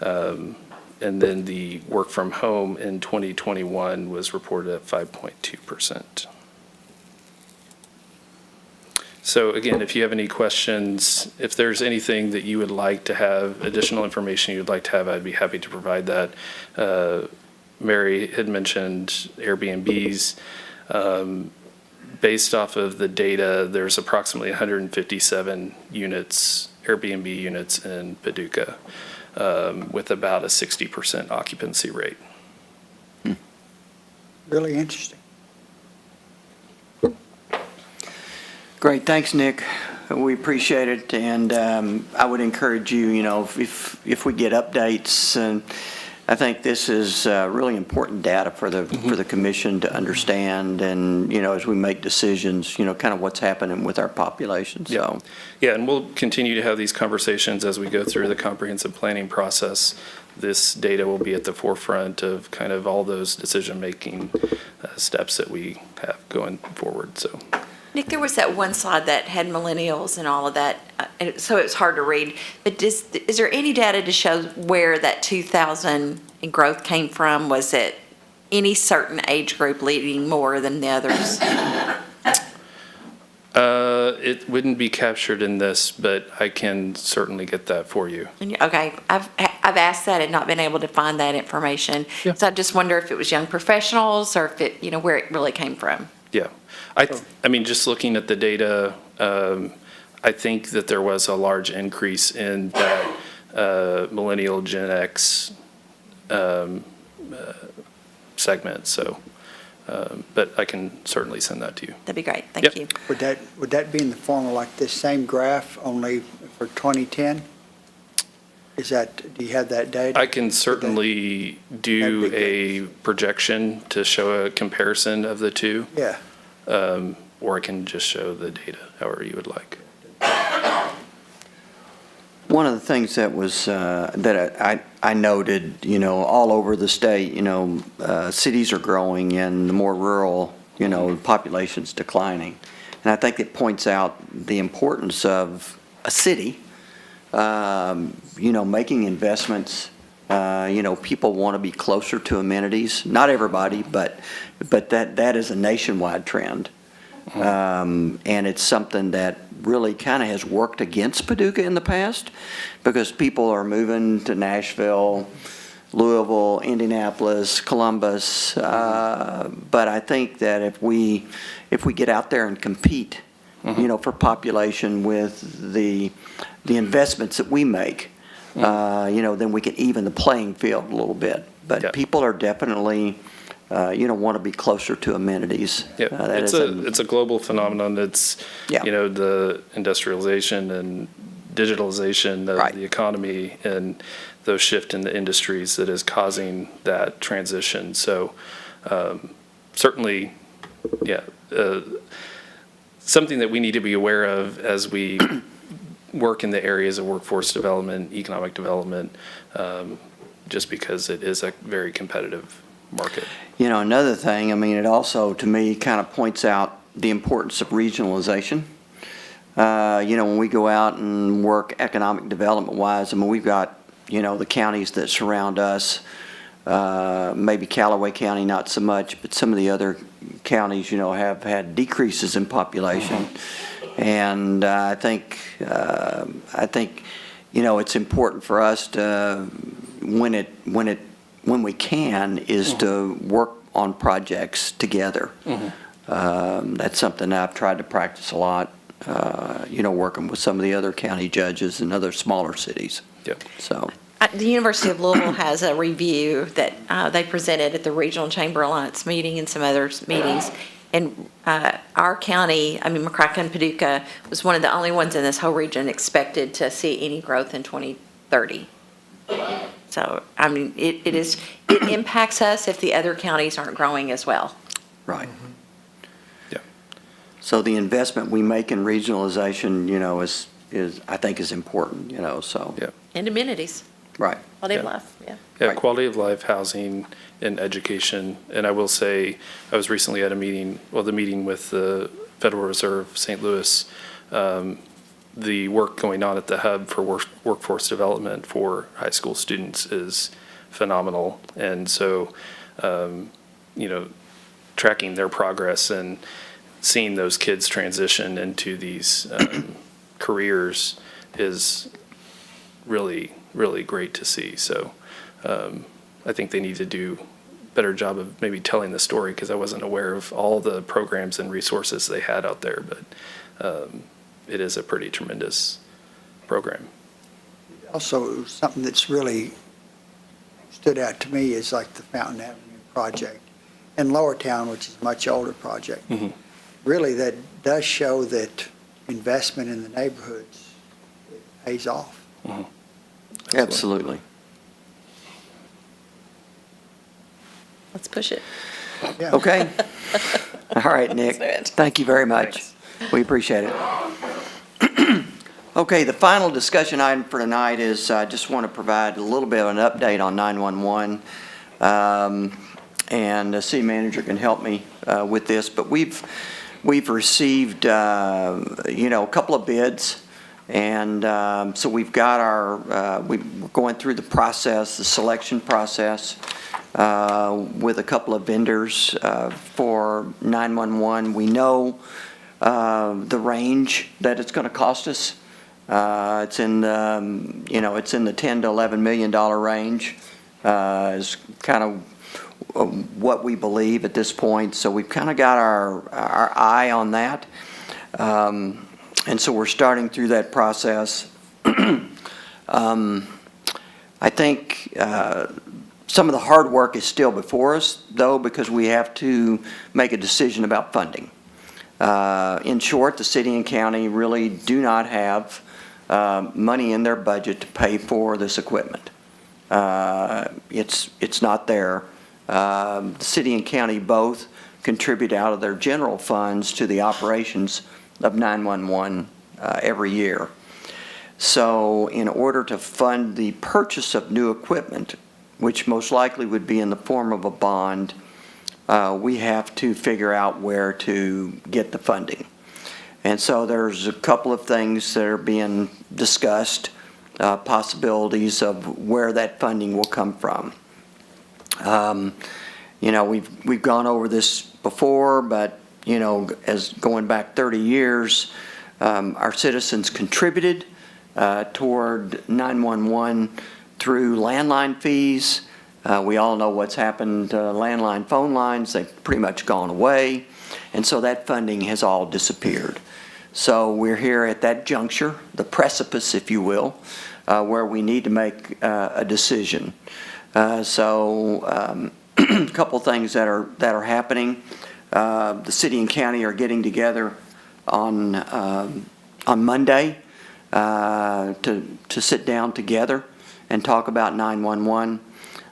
And then the work from home in 2021 was reported at 5.2%. So again, if you have any questions, if there's anything that you would like to have, additional information you'd like to have, I'd be happy to provide that. Mary had mentioned Airbnbs. Based off of the data, there's approximately 157 units, Airbnb units in Paducah, with about a 60% occupancy rate. Really interesting. Great, thanks, Nick. We appreciate it, and I would encourage you, if we get updates, and I think this is really important data for the commission to understand, and as we make decisions, kind of what's happening with our population. So, yeah, and we'll continue to have these conversations as we go through the comprehensive planning process. This data will be at the forefront of kind of all those decision-making steps that we have going forward. So. Nick, there was that one slide that had millennials and all of that, so it's hard to read. But is there any data to show where that 2,000 in growth came from? Was it any certain age group leading more than the others? It wouldn't be captured in this, but I can certainly get that for you. Okay, I've asked that and not been able to find that information. Yeah. So I just wonder if it was young professionals or if it, where it really came from. Yeah. I mean, just looking at the data, I think that there was a large increase in that millennial Gen X segment. So, but I can certainly send that to you. That'd be great. Thank you. Would that be in the form of like this same graph, only for 2010? Do you have that data? I can certainly do a projection to show a comparison of the two. Yeah. Or I can just show the data, however you would like. one of the things that was that I noted, all over the state, cities are growing and the more rural, population's declining. And I think it points out the importance of a city, making investments. People want to be closer to amenities. Not everybody, but that is a nationwide trend. And it's something that really kind of has worked against Paducah in the past because people are moving to Nashville, Louisville, Indianapolis, Columbus. But I think that if we get out there and compete, for population with the investments that we make, then we can even the playing field a little bit. But people are definitely, want to be closer to amenities. Yeah, it's a global phenomenon. It's, the industrialization and digitalization of the economy and those shift in the industries that is causing that transition. So certainly, something that we need to be aware of as we work in the areas of workforce development, economic development, just because it is a very competitive market. Another thing, it also, to me, kind of points out the importance of regionalization. When we go out and work economic development-wise, we've got, the counties that surround us, maybe Callaway County not so much, but some of the other counties, have had decreases in population. And I think it's important for us to, when we can, is to work on projects together. That's something I've tried to practice a lot, working with some of the other county judges and other smaller cities. So. The University of Louisville has a review that they presented at the Regional Chamber Alliance meeting and some other meetings. And our county, I mean, McCracken and Paducah was one of the only ones in this whole region expected to see any growth in 2030. So, I mean, it impacts us if the other counties aren't growing as well. Right. Yeah. So the investment we make in regionalization, is I think is important, so. Yeah. And amenities, Right. quality of Yeah. life, yeah. Yeah, Right. quality of life, housing, and education. And I will say, I was recently at a meeting, the meeting with the Federal Reserve St. Louis, the work going on at the hub for workforce development for high school students is phenomenal. And so, tracking their progress and seeing those kids transition into these careers is really, really great to see. So I think they need to do a better job of maybe telling the story, because I wasn't aware of all the programs and resources they had out there, but it is a pretty tremendous program. Also, something that's really stood out to me is like the Fountain Avenue project in Lower Town, which is a much older project. Mhm. Really, that does show that investment in the neighborhoods pays off. Absolutely. Let's push it. Yeah. Okay. All right, Nick. That's it. Thank you very much. We appreciate it. Okay, the final discussion item for tonight is I just want to provide a little bit of an update on 911. And the city manager can help me with this, but we've received, a couple of bids. And so we've got we're going through the process, the selection process, with a couple of vendors for 911. We know the range that it's going to cost us. It's in the, it's in the $10 to $11 million range. Is kind of what we believe at this point. So we've kind of got our eye on that. And so we're starting through that process. I think some of the hard work is still before us, though, because we have to make a decision about funding. In short, the city and county really do not have money in their budget to pay for this equipment. It's not there. The city and county both contribute out of their general funds to the operations of 911 every year. So in order to fund the purchase of new equipment, which most likely would be in the form of a bond, we have to figure out where to get the funding. And so there's a couple of things that are being discussed, possibilities of where that funding will come from. We've gone over this before, but as going back 30 years, our citizens contributed toward 911 through landline fees. We all know what's happened to landline phone lines. They've pretty much gone away. And so that funding has all disappeared. So we're here at that juncture, the precipice, if you will, where we need to make a decision. A couple things that are happening. The city and county are getting together on Monday to sit down together and talk about 911.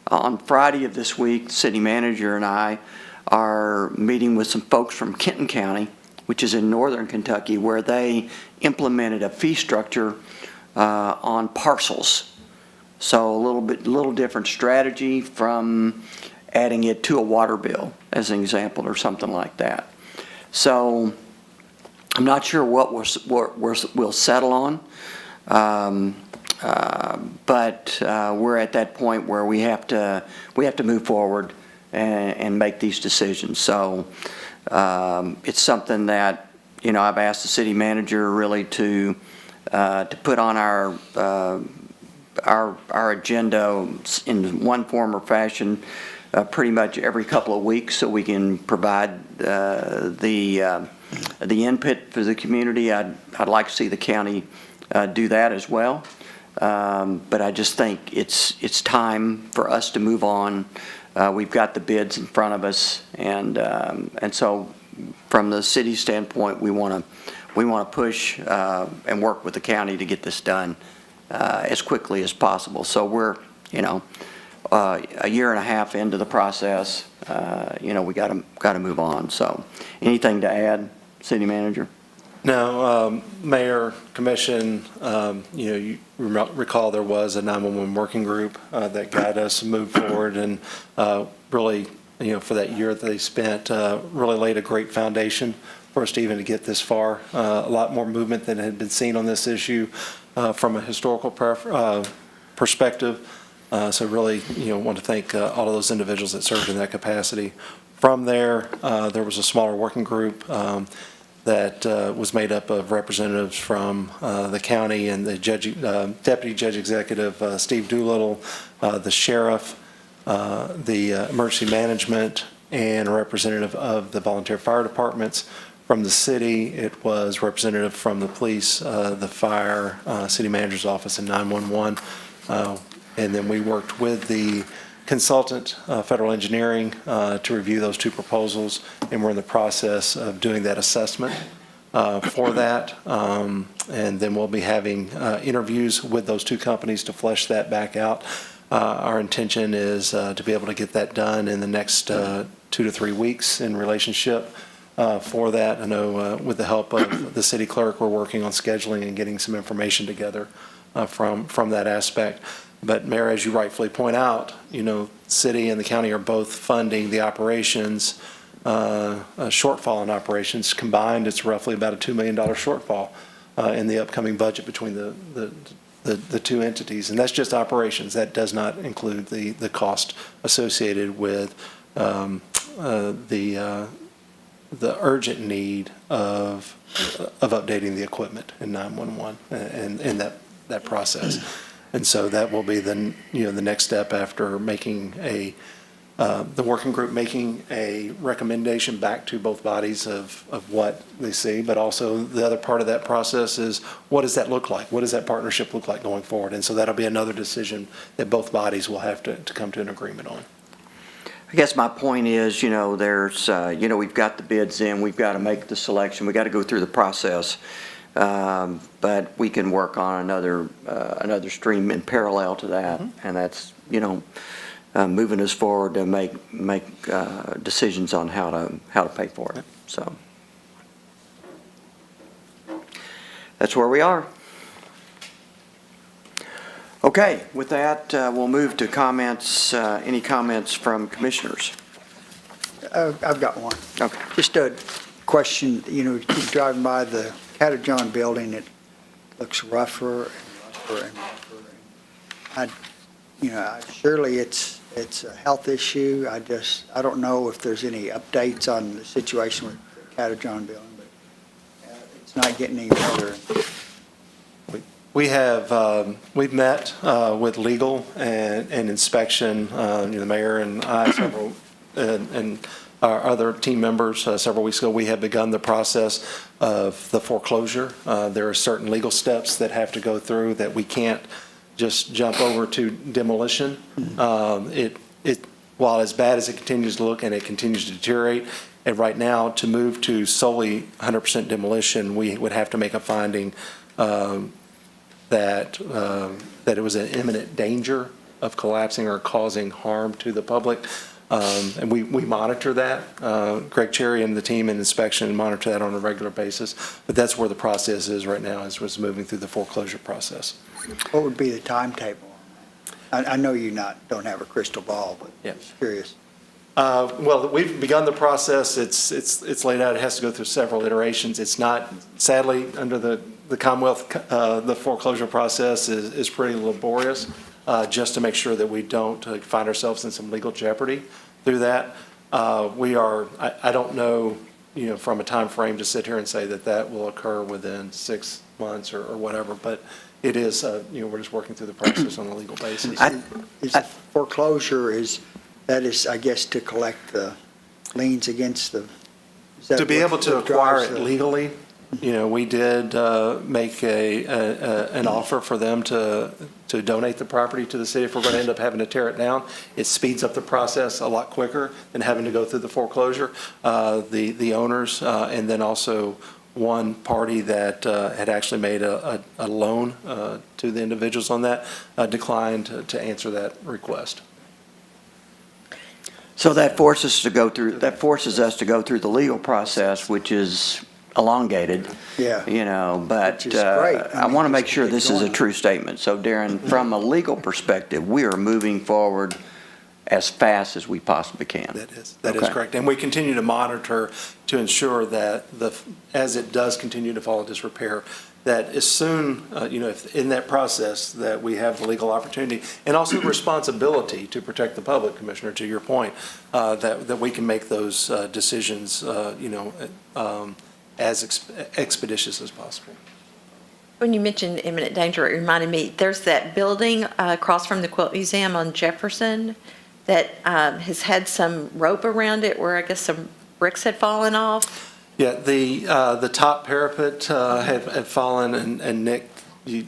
On Friday of this week, the city manager and I are meeting with some folks from Kenton County, which is in northern Kentucky, where they implemented a fee structure on parcels. So a little different strategy from adding it to a water bill, as an example, or something like that. So I'm not sure what we'll settle on, but we're at that point where we have to move forward and make these decisions. So it's something that I've asked the city manager really to put on our agenda in one form or fashion pretty much every couple of weeks, so we can provide the input for the community. I'd like to see the county do that as well, but I just think it's time for us to move on. We've got the bids in front of us, and so from the city standpoint, we want to push and work with the county to get this done as quickly as possible. So we're, a year and a half into the process, we got to move on. So anything to add, City Manager? No, Mayor, Commission, you recall there was a 911 working group that got us to move forward, and really, for that year that they spent, really laid a great foundation for us to even get this far. A lot more movement than had been seen on this issue from a historical perspective. So really, want to thank all of those individuals that served in that capacity. From there, there was a smaller working group that was made up of representatives from the county and the Deputy Judge Executive, Steve Doolittle, the sheriff, the emergency management, and a representative of the volunteer fire departments. From the city, it was representative from the police, the fire, city manager's office, and 911. And then we worked with the consultant, federal engineering, to review those two proposals, and we're in the process of doing that assessment for that. And then we'll be having interviews with those two companies to flesh that back out. Our intention is to be able to get that done in the next 2 to 3 weeks in relationship for that. I know with the help of the city clerk, we're working on scheduling and getting some information together from that aspect. But Mayor, as you rightfully point out, city and the county are both funding the operations, a shortfall in operations. Combined, it's roughly about a $2 million shortfall in the upcoming budget between the two entities. And that's just operations. That does not include the cost associated with the urgent need of updating the equipment in 911 and that process. And so that will be the next step after making the working group making a recommendation back to both bodies of what they see, but also the other part of that process is, what does that look like? What does that partnership look like going forward? And so that'll be another decision that both bodies will have to come to an agreement on. I guess my point is, there's, we've got the bids in, we've got to make the selection, we've got to go through the process. But we can work on another stream in parallel to that, and that's moving us forward to make decisions on how to pay for it. So that's where we are. Okay, with that, we'll move to comments. Any comments from commissioners? I've got one. Okay. Just a question, you keep driving by the Paducah building, it looks rougher and rougher and rougher. Surely it's a health issue. I don't know if there's any updates on the situation with the Paducah building, but it's not getting any better. We've met with legal and inspection, the mayor and I, several, and our other team members several weeks ago. We have begun the process of the foreclosure. There are certain legal steps that have to go through that we can't just jump over to demolition. While as bad as it continues to look and it continues to deteriorate, and right now to move to solely 100% demolition, we would have to make a finding that it was an imminent danger of collapsing or causing harm to the public. And we monitor that. Greg Cherry and the team in inspection monitor that on a regular basis. But that's where the process is right now, is moving through the foreclosure process. What would be the timetable? I know you don't have a crystal ball, but Yeah. just curious. Well, we've begun the process. It's laid out. It has to go through several iterations. It's not, sadly, under the Commonwealth, the foreclosure process is pretty laborious, just to make sure that we don't find ourselves in some legal jeopardy through that. I don't know, from a time frame to sit here and say that will occur within 6 months or whatever, but it is, we're just working through the process on a legal basis. Is foreclosure, that is, I guess, to collect the liens against the... To be able to acquire it legally, we did make an offer for them to donate the property to the city if we're going to end up having to tear it down. It speeds up the process a lot quicker than having to go through the foreclosure. The owners and then also one party that had actually made a loan to the individuals on that declined to answer that request. So that forces us to go through the legal process, which is elongated. Yeah. But Which is great. I want to make sure get this is a going. true statement. So Darren, from a legal perspective, we are moving forward as fast as we possibly can. That is Okay. correct. And we continue to monitor to ensure that as it does continue to fall into disrepair, that as soon, if in that process, that we have the legal opportunity and also responsibility to protect the public, Commissioner, to your point, that we can make those decisions, as expeditious as possible. When you mentioned imminent danger, it reminded me, there's that building across from the Quilt Museum on Jefferson that has had some rope around it where I guess some bricks had fallen off. Yeah, the top parapet had fallen, and Nick, you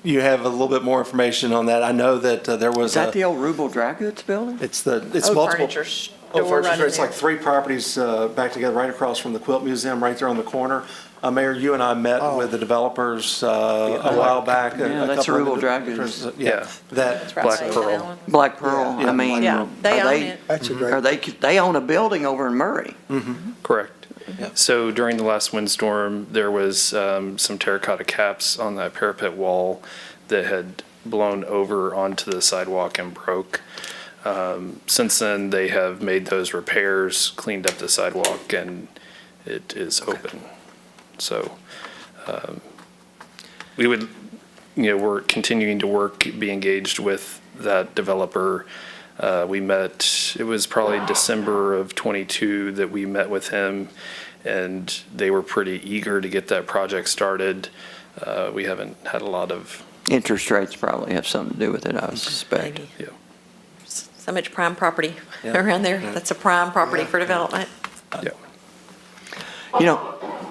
have a little bit more information on that. I know that there was Is that the old Rubel Dry Goods building? It's Old multiple. furniture store Furniture right store. in It's like there. 3 properties back together right across from the Quilt Museum, right there on the corner. Mayor, you and I met with the developers a while back. Yeah, that's a couple Rubel of Dry individuals. Goods. Yeah, that. Right Black there, Pearl. that one. Black Pearl, Yeah. I mean, Yeah, they own it. That's a great. they own a building over in Murray. Correct. Yeah. So during the last windstorm, there was some terracotta caps on that parapet wall that had blown over onto the sidewalk and broke. Since then, they have made those repairs, cleaned up the sidewalk, and it is open. So we would, we're continuing to be engaged with that developer. We met, it was probably December of '22 that we met with him, and they were pretty eager to get that project started. We haven't had a lot of, Interest rates probably have something to do with it, I suspect. yeah. So much prime property Yeah. around there. That's a prime property for development. Yeah.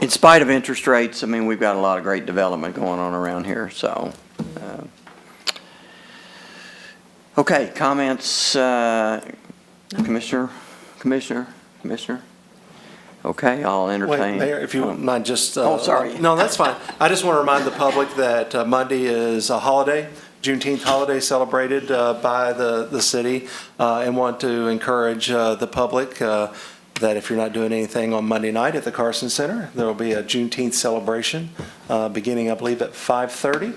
In spite of interest rates, I mean, we've got a lot of great development going on around here, so. Okay, comments, Commissioner? Okay, I'll Wait, entertain. Mayor, if you wouldn't mind just. Oh, sorry. No, that's fine. I just want to remind the public that Monday is a holiday, Juneteenth holiday celebrated by the city, and want to encourage the public that if you're not doing anything on Monday night at the Carson Center, there will be a Juneteenth celebration beginning, I believe, at 5:30.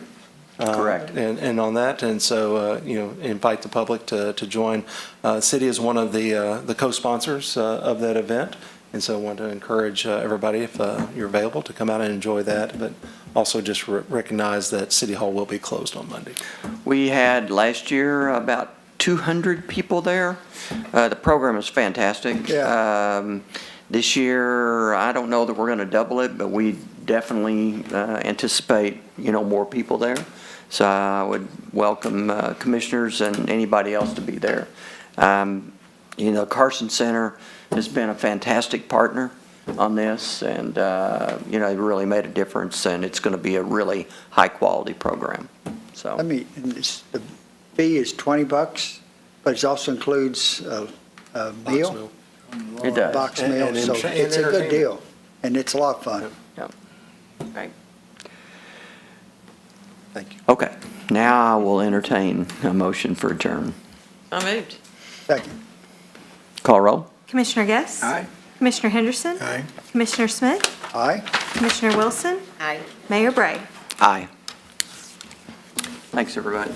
Correct. And on that, and so, invite the public to join. City is one of the co-sponsors of that event, and so I want to encourage everybody, if you're available, to come out and enjoy that, but also just recognize that City Hall will be closed on Monday. We had last year about 200 people there. The program is fantastic. Yeah. This year, I don't know that we're going to double it, but we definitely anticipate, more people there. So I would welcome commissioners and anybody else to be there. Carson Center has been a fantastic partner on this, and, they really made a difference, and it's going to be a really high-quality program, so. The fee is $20, but it also includes a meal, It does. box And meal, so it's a good entertainment. deal, and it's a lot of fun. Right. Thank you. Okay, now I will entertain a motion for adjourn. So moved. Second. Call roll. Commissioner Guess? Aye. Commissioner Henderson? Aye. Commissioner Smith? Aye. Commissioner Wilson? Aye. Mayor Bray? Aye. Thanks, everybody.